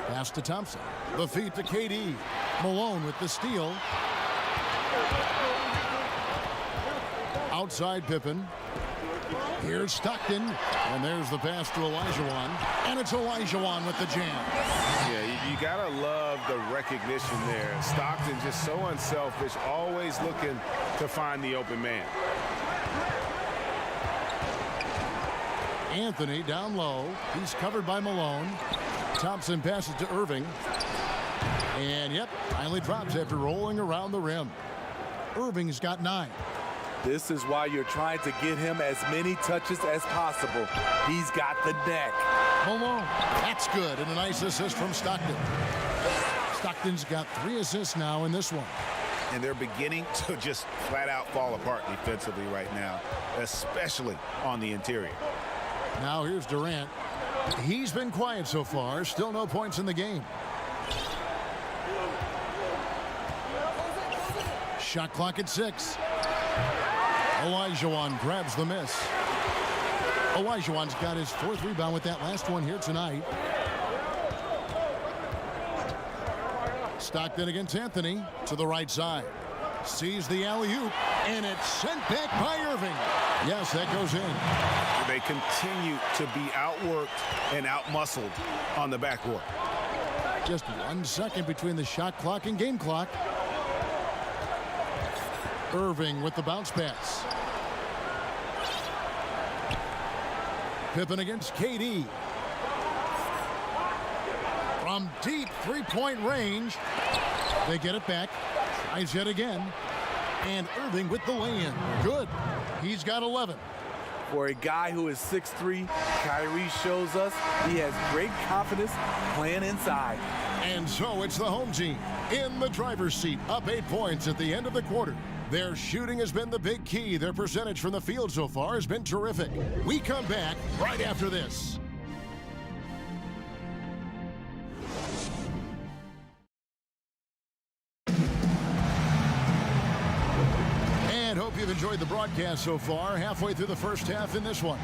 Pass to Thompson. The feed to KD. Malone with the steal. Outside Pippen. Here's Stockton. And there's the pass to Olajuwon. And it's Olajuwon with the jam. Yeah, you gotta love the recognition there. Stockton just so unselfish, always looking to find the open man. Anthony down low. He's covered by Malone. Thompson passes to Irving. And yep, finally drops after rolling around the rim. Irving's got 9. This is why you're trying to get him as many touches as possible. He's got the neck. Malone, that's good, and a nice assist from Stockton. Stockton's got 3 assists now in this one. And they're beginning to just flat out fall apart defensively right now, especially on the interior. Now here's Durant. He's been quiet so far. Still no points in the game. Shot clock at 6. Olajuwon grabs the miss. Olajuwon's got his 4th rebound with that last one here tonight. Stockton against Anthony to the right side. Sees the alley-oop, and it's sent back by Irving. Yes, that goes in. They continue to be outworked and outmuscled on the backcourt. Just 1 second between the shot clock and game clock. Irving with the bounce pass. Pippen against KD. From deep three-point range. They get it back. Tries yet again. And Irving with the lay-in. Good. He's got 11. For a guy who is 6'3", Kyrie shows us he has great confidence playing inside. And so it's the home team in the driver's seat, up 8 points at the end of the quarter. Their shooting has been the big key. Their percentage from the field so far has been terrific. We come back right after this. And hope you've enjoyed the broadcast so far. Halfway through the first half in this one.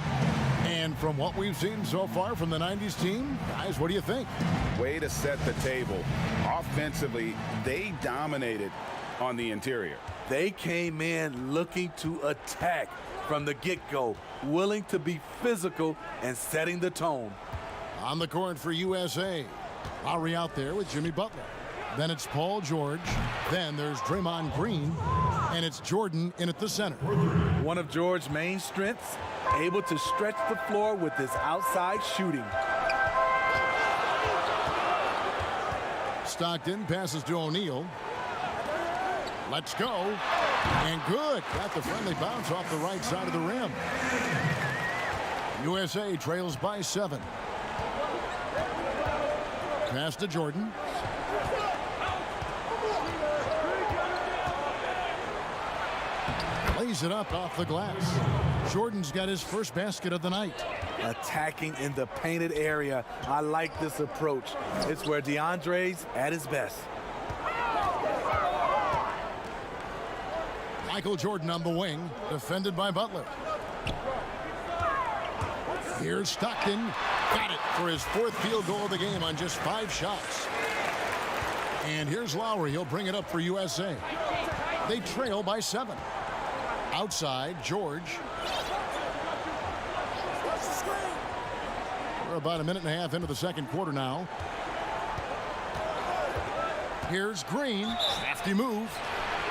And from what we've seen so far from the 90s team, guys, what do you think? Way to set the table. Offensively, they dominated on the interior. They came in looking to attack from the get-go, willing to be physical and setting the tone. On the court for USA, Lowry out there with Jimmy Butler. Then it's Paul George. Then there's Draymond Green. And it's Jordan in at the center. One of George's main strengths, able to stretch the floor with his outside shooting. Stockton passes to O'Neal. Let's go. And good. Got the friendly bounce off the right side of the rim. USA trails by 7. Pass to Jordan. Lays it up off the glass. Jordan's got his first basket of the night. Attacking in the painted area. I like this approach. It's where DeAndre's at his best. Michael Jordan on the wing, defended by Butler. Here's Stockton. Got it for his 4th field goal of the game on just 5 shots. And here's Lowry. He'll bring it up for USA. They trail by 7. Outside, George. We're about a minute and a half into the second quarter now. Here's Green. Hefty move.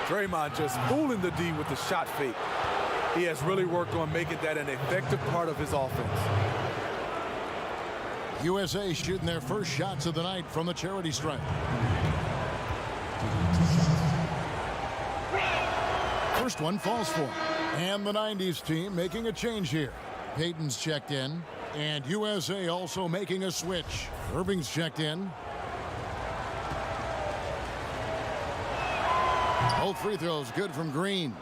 Draymond just fooling the D with the shot fake. He has really worked on making that an effective part of his offense. USA shooting their first shots of the night from the charity stripe. First one falls for him. And the 90s team making a change here. Payton's checked in. And USA also making a switch. Irving's checked in. Both free throws good from Green.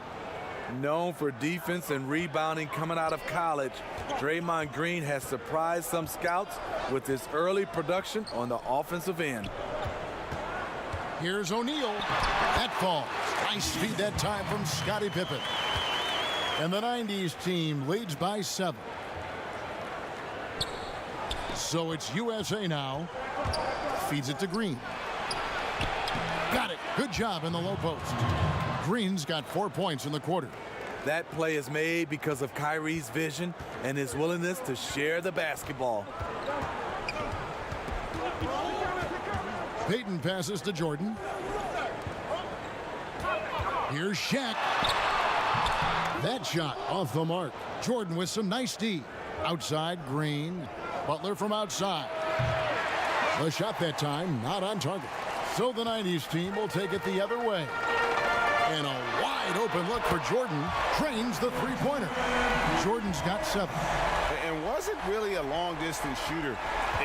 Known for defense and rebounding coming out of college, Draymond Green has surprised some scouts with his early production on the offensive end. Here's O'Neal. That falls. Nice feed that time from Scottie Pippen. And the 90s team leads by 7. So it's USA now. Feeds it to Green. Got it. Good job in the low post. Green's got 4 points in the quarter. That play is made because of Kyrie's vision and his willingness to share the basketball. Payton passes to Jordan. Here's Shaq. That shot off the mark. Jordan with some nice D. Outside, Green. Butler from outside. The shot that time not on target. So the 90s team will take it the other way. And a wide open look for Jordan. Drains the three-pointer. Jordan's got 7. And wasn't really a long-distance shooter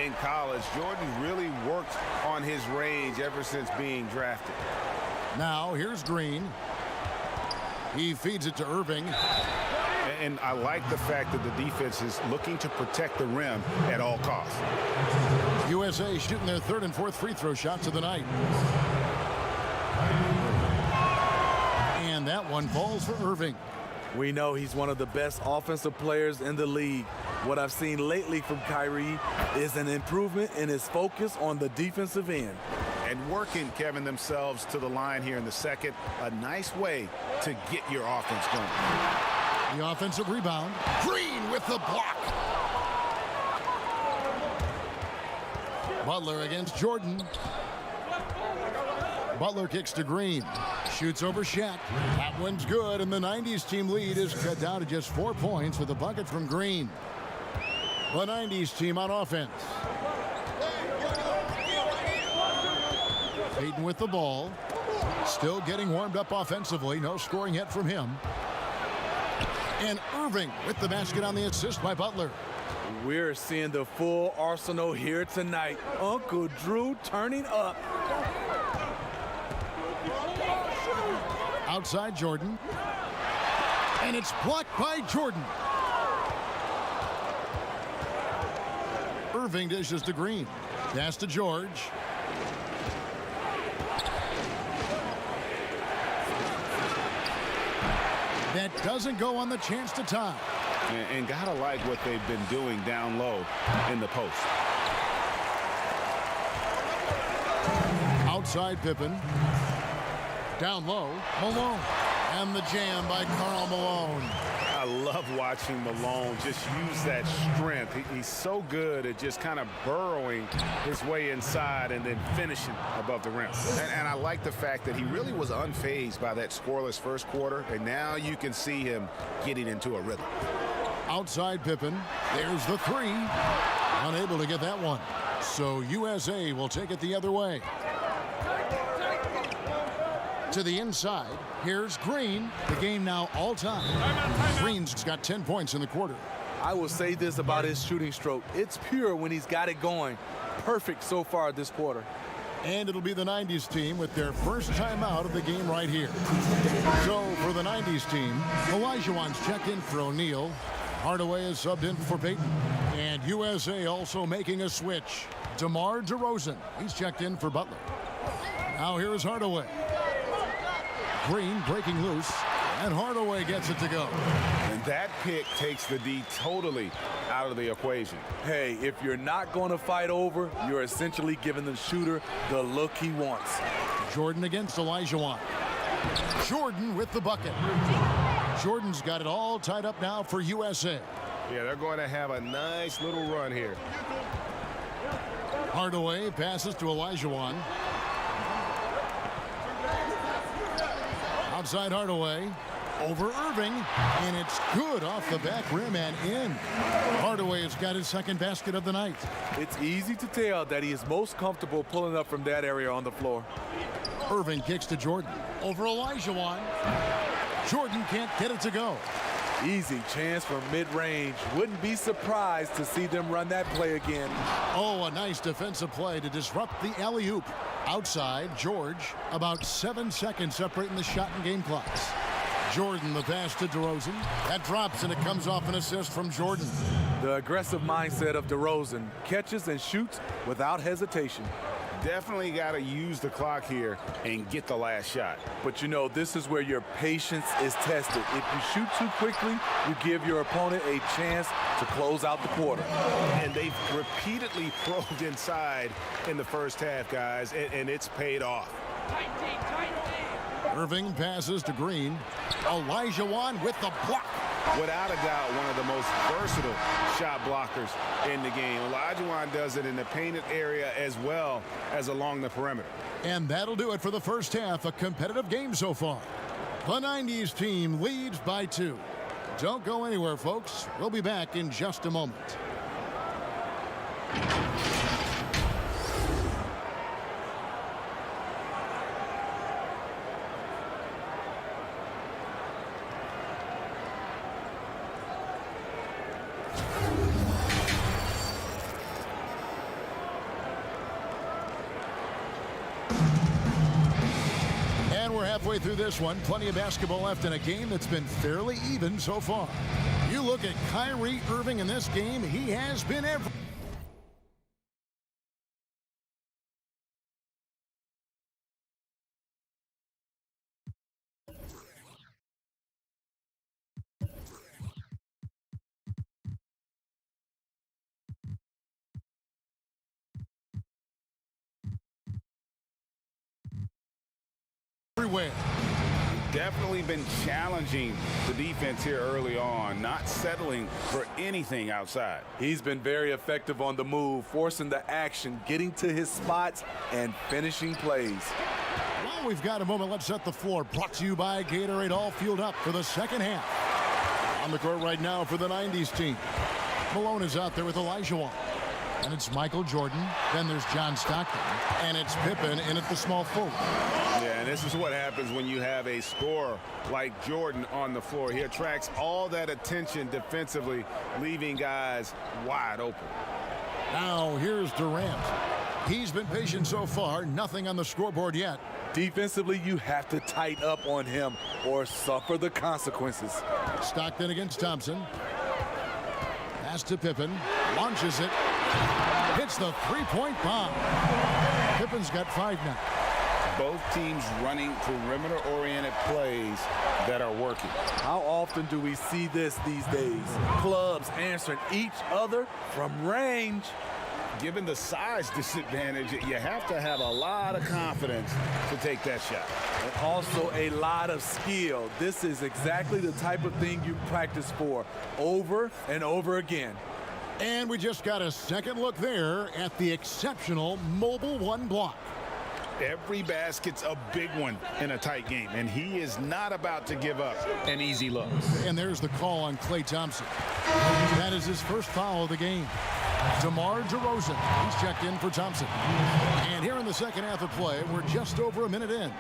in college. Jordan really worked on his range ever since being drafted. Now here's Green. He feeds it to Irving. And I like the fact that the defense is looking to protect the rim at all costs. USA shooting their 3rd and 4th free throw shots of the night. And that one falls for Irving. We know he's one of the best offensive players in the league. What I've seen lately from Kyrie is an improvement in his focus on the defensive end. And working, Kevin, themselves to the line here in the second. A nice way to get your offense going. The offensive rebound. Green with the block. Butler against Jordan. Butler kicks to Green. Shoots over Shaq. That one's good, and the 90s team lead is cut down to just 4 points with a bucket from Green. The 90s team on offense. Payton with the ball. Still getting warmed up offensively. No scoring yet from him. And Irving with the basket on the assist by Butler. We're seeing the full arsenal here tonight. Uncle Drew turning up. Outside Jordan. And it's blocked by Jordan. Irving dishes to Green. Pass to George. That doesn't go on the chance to tie. And gotta like what they've been doing down low in the post. Outside Pippen. Down low, Malone. And the jam by Karl Malone. I love watching Malone just use that strength. He's so good at just kind of burrowing his way inside and then finishing above the rim. And I like the fact that he really was unfazed by that scoreless first quarter, and now you can see him getting into a rhythm. Outside Pippen. There's the 3. Unable to get that one. So USA will take it the other way. To the inside. Here's Green. The game now all time. Green's got 10 points in the quarter. I will say this about his shooting stroke. It's pure when he's got it going. Perfect so far this quarter. And it'll be the 90s team with their first time out of the game right here. So for the 90s team, Olajuwon's checked in for O'Neal. Hardaway is subbed in for Payton. And USA also making a switch. DeMar DeRozan. He's checked in for Butler. Now here's Hardaway. Green breaking loose, and Hardaway gets it to go. And that pick takes the D totally out of the equation. Hey, if you're not going to fight over, you're essentially giving the shooter the look he wants. Jordan against Olajuwon. Jordan with the bucket. Jordan's got it all tied up now for USA. Yeah, they're going to have a nice little run here. Hardaway passes to Olajuwon. Outside Hardaway. over Irving, and it's good off the back rim and in. Hardaway has got his second basket of the night. It's easy to tell that he is most comfortable pulling up from that area on the floor. Irving kicks to Jordan. Over Olajuwon. Jordan can't get it to go. Easy chance from mid-range. Wouldn't be surprised to see them run that play again. Oh, a nice defensive play to disrupt the alley-oop. Outside, George, about 7 seconds separating the shot and game clocks. Jordan, the pass to DeRozan. That drops, and it comes off an assist from Jordan. The aggressive mindset of DeRozan. Catches and shoots without hesitation. Definitely got to use the clock here and get the last shot. But you know, this is where your patience is tested. If you shoot too quickly, you give your opponent a chance to close out the quarter. And they've repeatedly probed inside in the first half, guys, and it's paid off. Irving passes to Green. Olajuwon with the block. Without a doubt, one of the most versatile shot blockers in the game. Olajuwon does it in the painted area as well as along the perimeter. And that'll do it for the first half. A competitive game so far. The 90s team leads by 2. Don't go anywhere, folks. We'll be back in just a moment. Halfway through this one, plenty of basketball left in a game that's been fairly even so far. You look at Kyrie Irving in this game, he has been every. Everywhere. Definitely been challenging the defense here early on, not settling for anything outside. He's been very effective on the move, forcing the action, getting to his spots, and finishing plays. Well, we've got a moment. Let's set the floor. Brought to you by Gatorade, all fueled up for the second half. On the court right now for the 90s team. Malone is out there with Olajuwon. And it's Michael Jordan. Then there's John Stockton. And it's Pippen in at the small forward. Yeah, and this is what happens when you have a scorer like Jordan on the floor. He attracts all that attention defensively, leaving guys wide open. Now here's Durant. He's been patient so far. Nothing on the scoreboard yet. Defensively, you have to tighten up on him or suffer the consequences. Stockton against Thompson. Pass to Pippen. Launches it. Hits the three-point bomb. Pippen's got 5 now. Both teams running perimeter-oriented plays that are working. How often do we see this these days? Clubs answering each other from range. Given the size disadvantage, you have to have a lot of confidence to take that shot. And also a lot of skill. This is exactly the type of thing you practice for over and over again. And we just got a second look there at the exceptional Mobile One block. Every basket's a big one in a tight game, and he is not about to give up an easy look. And there's the call on Klay Thompson. That is his first foul of the game. DeMar DeRozan, he's checked in for Thompson. And here in the second half of play, we're just over a minute in.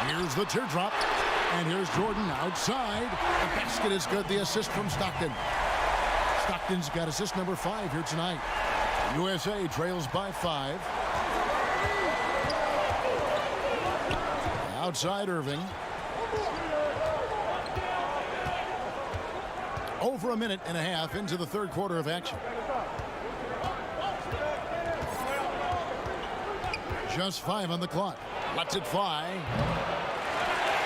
Here's the teardrop. And here's Jordan outside. The basket is good. The assist from Stockton. Stockton's got assist number 5 here tonight. USA trails by 5. Outside Irving. Over a minute and a half into the third quarter of action. Just 5 on the clock. Lets it fly.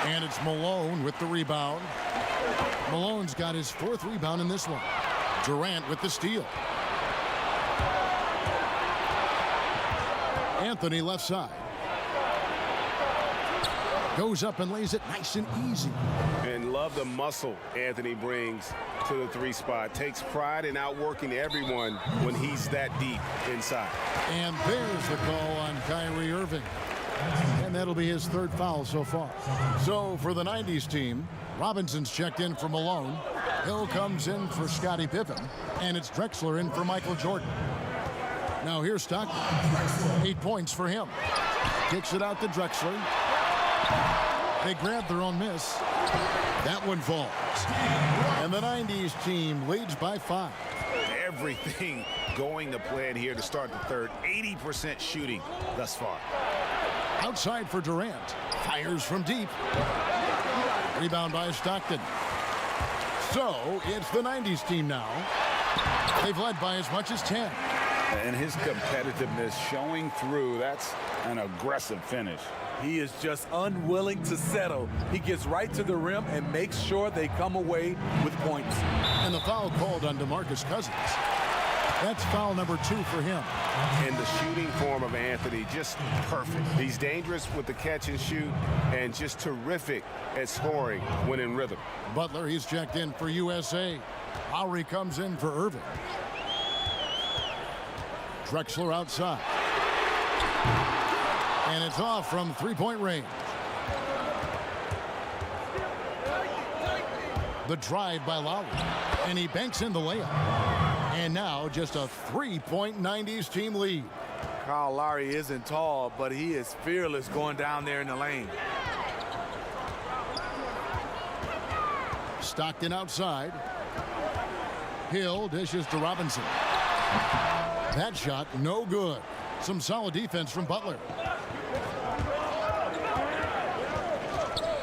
And it's Malone with the rebound. Malone's got his 4th rebound in this one. Durant with the steal. Anthony left side. Goes up and lays it nice and easy. And love the muscle Anthony brings to the 3 spot. Takes pride in outworking everyone when he's that deep inside. And there's the call on Kyrie Irving. And that'll be his third foul so far. So for the 90s team, Robinson's checked in for Malone. Hill comes in for Scottie Pippen. And it's Drexler in for Michael Jordan. Now here's Stockton. 8 points for him. Kicks it out to Drexler. They grab their own miss. That one falls. And the 90s team leads by 5. Everything going to plan here to start the third. 80% shooting thus far. Outside for Durant. Fires from deep. Rebound by Stockton. So it's the 90s team now. They've led by as much as 10. And his competitiveness showing through. That's an aggressive finish. He is just unwilling to settle. He gets right to the rim and makes sure they come away with points. And the foul called on DeMarcus Cousins. That's foul number 2 for him. And the shooting form of Anthony, just perfect. He's dangerous with the catch and shoot and just terrific at scoring when in rhythm. Butler, he's checked in for USA. Lowry comes in for Irving. Drexler outside. And it's off from three-point range. The drive by Lowry. And he banks in the layup. And now just a 3-point 90s team lead. Kyle Lowry isn't tall, but he is fearless going down there in the lane. Stockton outside. Hill dishes to Robinson. That shot no good. Some solid defense from Butler.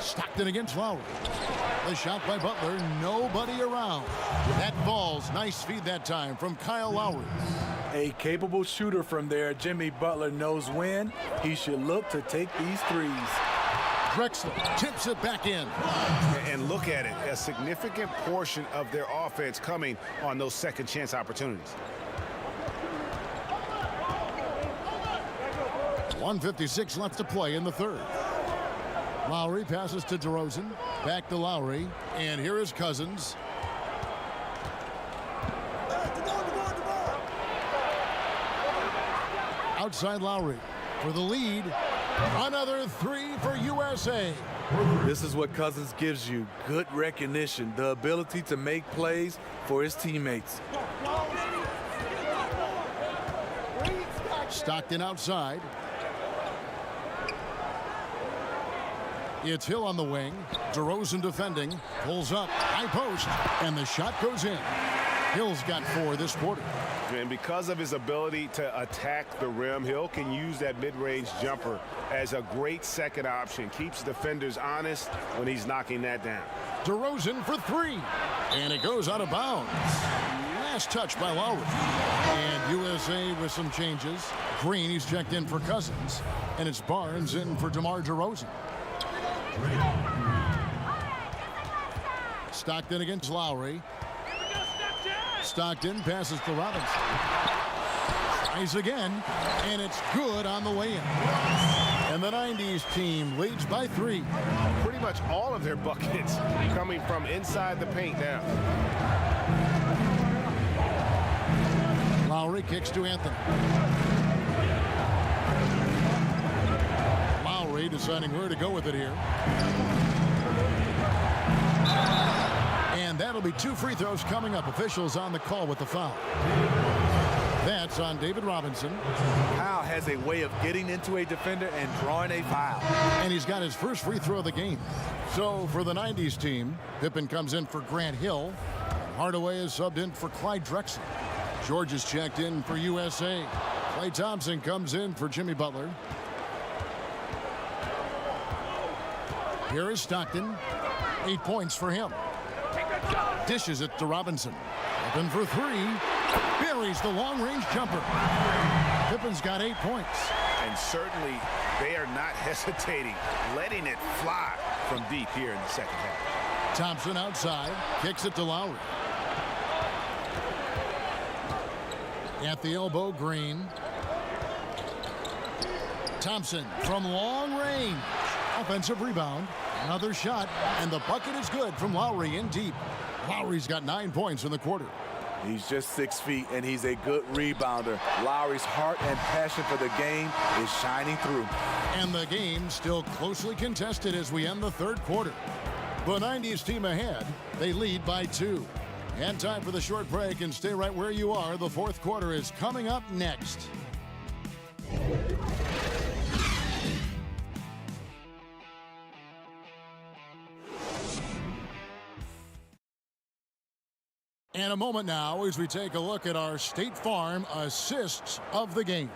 Stockton against Lowry. The shot by Butler, nobody around. That falls. Nice feed that time from Kyle Lowry. A capable shooter from there. Jimmy Butler knows when he should look to take these threes. Drexler tips it back in. And look at it, a significant portion of their offense coming on those second chance opportunities. 1:56 left to play in the third. Lowry passes to DeRozan. Back to Lowry. And here is Cousins. Outside Lowry for the lead. Another 3 for USA. This is what Cousins gives you. Good recognition. The ability to make plays for his teammates. Stockton outside. It's Hill on the wing. DeRozan defending. Pulls up. High post. And the shot goes in. Hill's got 4 this quarter. And because of his ability to attack the rim, Hill can use that mid-range jumper as a great second option. Keeps defenders honest when he's knocking that down. DeRozan for 3. And it goes out of bounds. Last touch by Lowry. And USA with some changes. Green, he's checked in for Cousins. And it's Barnes in for DeMar DeRozan. Stockton against Lowry. Stockton passes to Robinson. Tries again, and it's good on the way in. And the 90s team leads by 3. Pretty much all of their buckets coming from inside the paint now. Lowry kicks to Anthony. Lowry deciding where to go with it here. And that'll be 2 free throws coming up. Officials on the call with the foul. That's on David Robinson. Kyle has a way of getting into a defender and drawing a foul. And he's got his first free throw of the game. So for the 90s team, Pippen comes in for Grant Hill. Hardaway is subbed in for Clyde Drexler. George is checked in for USA. Klay Thompson comes in for Jimmy Butler. Here is Stockton. 8 points for him. Dishes it to Robinson. Open for 3. Buries the long-range jumper. Pippen's got 8 points. And certainly they are not hesitating, letting it fly from deep here in the second half. Thompson outside. Kicks it to Lowry. At the elbow, Green. Thompson from long range. Offensive rebound. Another shot, and the bucket is good from Lowry in deep. Lowry's got 9 points in the quarter. He's just 6 feet, and he's a good rebounder. Lowry's heart and passion for the game is shining through. And the game still closely contested as we end the third quarter. The 90s team ahead. They lead by 2. And time for the short break, and stay right where you are. The fourth quarter is coming up next. And a moment now as we take a look at our State Farm assists of the game.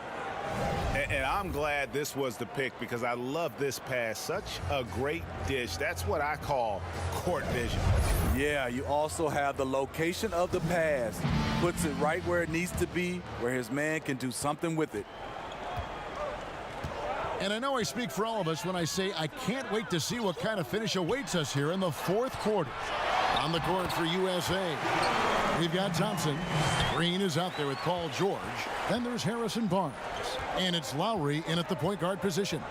And I'm glad this was the pick because I love this pass. Such a great dish. That's what I call court vision. Yeah, you also have the location of the pass. Puts it right where it needs to be, where his man can do something with it. And I know I speak for all of us when I say I can't wait to see what kind of finish awaits us here in the fourth quarter. On the court for USA, we've got Thompson. Green is out there with Paul George. Then there's Harrison Barnes. And it's Lowry in at the point guard position.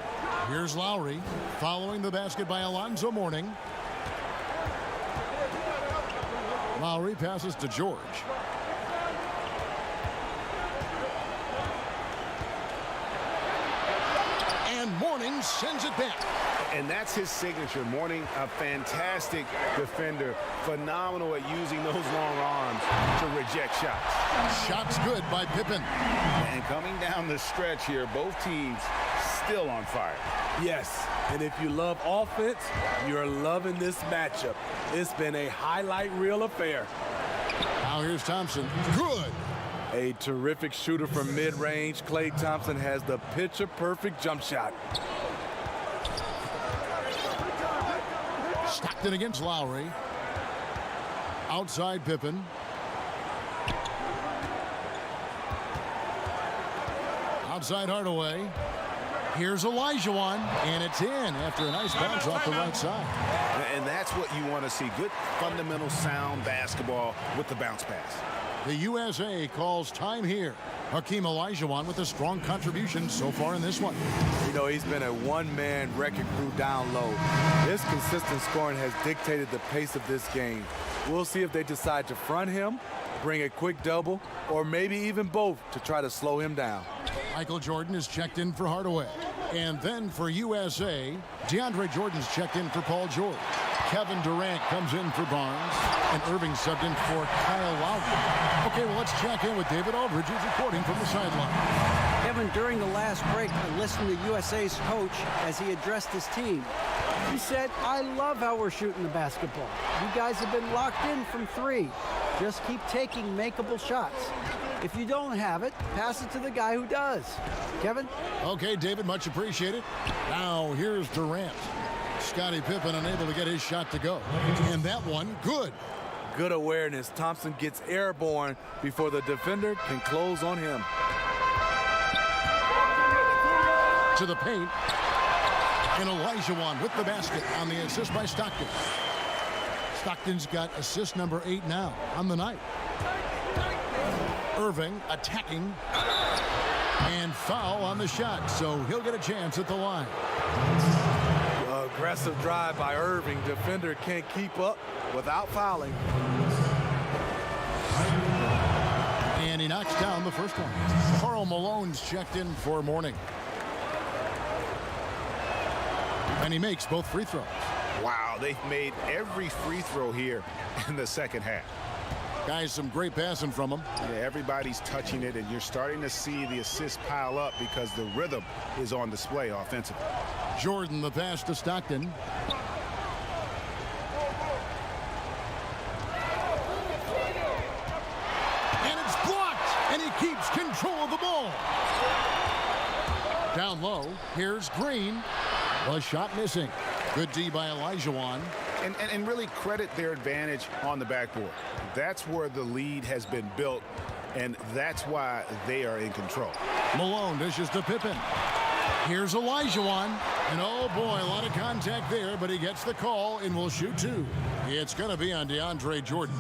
Here's Lowry following the basket by Alonzo Mourning. Lowry passes to George. And Mourning sends it back. And that's his signature. Mourning, a fantastic defender. Phenomenal at using those long arms to reject shots. Shots good by Pippen. And coming down the stretch here, both teams still on fire. Yes, and if you love offense, you're loving this matchup. It's been a highlight reel affair. Now here's Thompson. Good. A terrific shooter from mid-range. Klay Thompson has the picture-perfect jump shot. Stockton against Lowry. Outside Pippen. Outside Hardaway. Here's Olajuwon, and it's in after a nice bounce off the right side. And that's what you want to see. Good fundamental sound basketball with the bounce pass. The USA calls time here. Hakeem Olajuwon with a strong contribution so far in this one. You know, he's been a one-man wrecking crew down low. This consistent scoring has dictated the pace of this game. We'll see if they decide to front him, bring a quick double, or maybe even both to try to slow him down. Michael Jordan is checked in for Hardaway. And then for USA, DeAndre Jordan's checked in for Paul George. Kevin Durant comes in for Barnes, and Irving subbed in for Kyle Lowry. Okay, well, let's check in with David Aldridge, who's reporting from the sideline. Kevin, during the last break, I listened to USA's coach as he addressed his team. He said, I love how we're shooting the basketball. You guys have been locked in from 3. Just keep taking makeable shots. If you don't have it, pass it to the guy who does. Kevin? Okay, David, much appreciated. Now, here's Durant. Scottie Pippen unable to get his shot to go. And that one, good. Good awareness. Thompson gets airborne before the defender can close on him. To the paint. And Olajuwon with the basket on the assist by Stockton. Stockton's got assist number 8 now on the night. Irving attacking. And foul on the shot, so he'll get a chance at the line. Aggressive drive by Irving. Defender can't keep up without fouling. And he knocks down the first one. Karl Malone's checked in for Mourning. And he makes both free throws. Wow, they've made every free throw here in the second half. Guys, some great passing from him. Yeah, everybody's touching it, and you're starting to see the assists pile up because the rhythm is on display offensively. Jordan, the pass to Stockton. And it's blocked, and he keeps control of the ball. Down low, here's Green. A shot missing. Good D by Olajuwon. And really credit their advantage on the backboard. That's where the lead has been built, and that's why they are in control. Malone dishes to Pippen. Here's Olajuwon. And oh boy, a lot of contact there, but he gets the call and will shoot 2. It's going to be on DeAndre Jordan.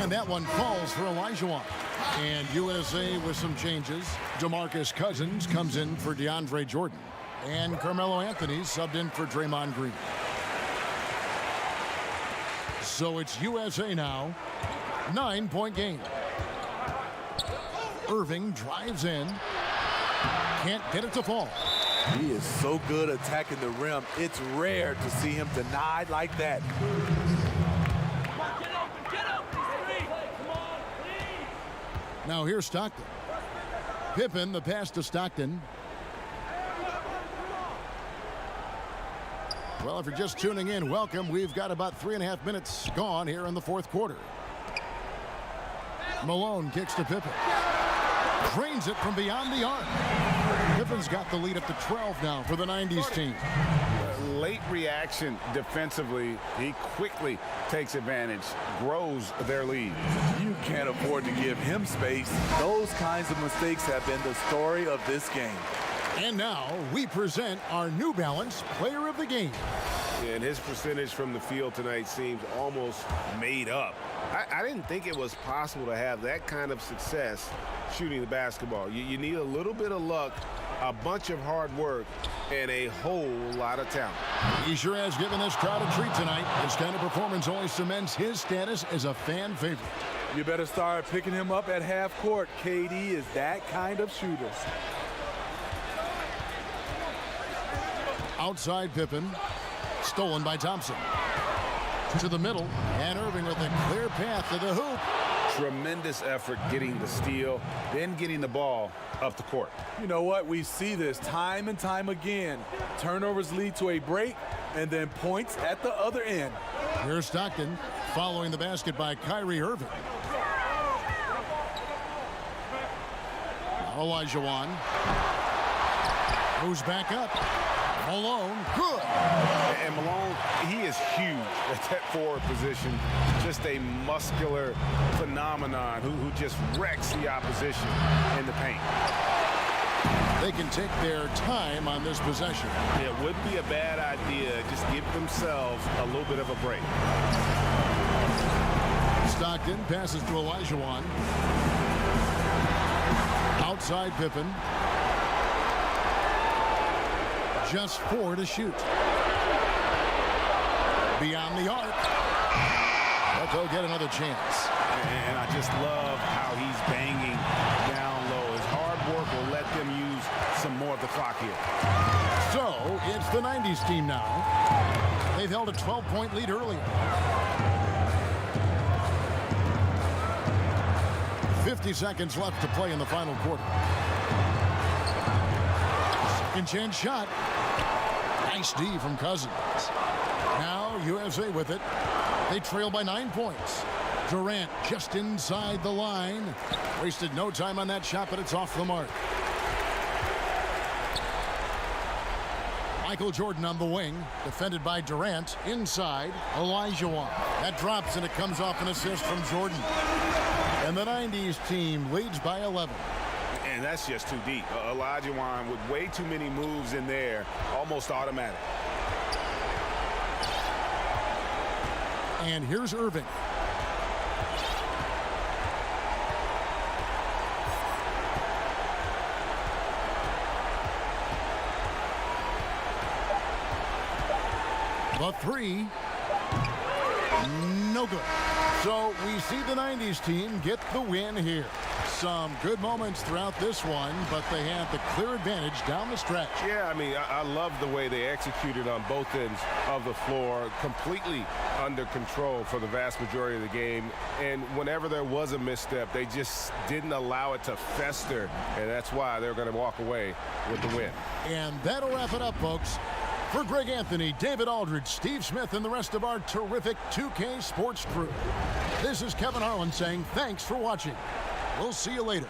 And that one falls for Olajuwon. And USA with some changes. DeMarcus Cousins comes in for DeAndre Jordan. And Carmelo Anthony subbed in for Draymond Green. So it's USA now. 9-point game. Irving drives in. Can't get it to fall. He is so good attacking the rim. It's rare to see him denied like that. Now here's Stockton. Pippen, the pass to Stockton. Well, if you're just tuning in, welcome. We've got about 3.5 minutes gone here in the fourth quarter. Malone kicks to Pippen. Drains it from beyond the arc. Pippen's got the lead up to 12 now for the 90s team. Late reaction defensively. He quickly takes advantage, grows their lead. You can't afford to give him space. Those kinds of mistakes have been the story of this game. And now we present our New Balance Player of the Game. Yeah, and his percentage from the field tonight seems almost made up. I didn't think it was possible to have that kind of success shooting the basketball. You need a little bit of luck, a bunch of hard work, and a whole lot of talent. He sure has given this crowd a treat tonight. This kind of performance only cements his status as a fan favorite. You better start picking him up at half court. KD is that kind of shooter. Outside Pippen, stolen by Thompson. To the middle, and Irving with a clear path to the hoop. Tremendous effort getting the steal, then getting the ball up the court. You know what? We see this time and time again. Turnovers lead to a break, and then points at the other end. Here's Stockton following the basket by Kyrie Irving. Now Olajuwon moves back up. Malone, good. And Malone, he is huge at that forward position. Just a muscular phenomenon who just wrecks the opposition in the paint. They can take their time on this possession. It wouldn't be a bad idea. Just give themselves a little bit of a break. Stockton passes to Olajuwon. Outside Pippen. Just 4 to shoot. Beyond the arc. But they'll get another chance. And I just love how he's banging down low. His hard work will let them use some more of the clock here. So it's the 90s team now. They've held a 12-point lead earlier. 50 seconds left to play in the final quarter. Second chance shot. Nice D from Cousins. Now USA with it. They trail by 9 points. Durant just inside the line. Wasted no time on that shot, but it's off the mark. Michael Jordan on the wing, defended by Durant. Inside, Olajuwon. That drops, and it comes off an assist from Jordan. And the 90s team leads by 11. And that's just too deep. Olajuwon with way too many moves in there, almost automatic. And here's Irving. The three, no good. So we see the 90s team get the win here. Some good moments throughout this one, but they had the clear advantage down the stretch. Yeah, I mean, I love the way they executed on both ends of the floor, completely under control for the vast majority of the game. And whenever there was a misstep, they just didn't allow it to fester, and that's why they're going to walk away with the win. And that'll wrap it up, folks. For Greg Anthony, David Aldridge, Steve Smith, and the rest of our terrific 2K Sports crew, this is Kevin Harlan saying thanks for watching. We'll see you later.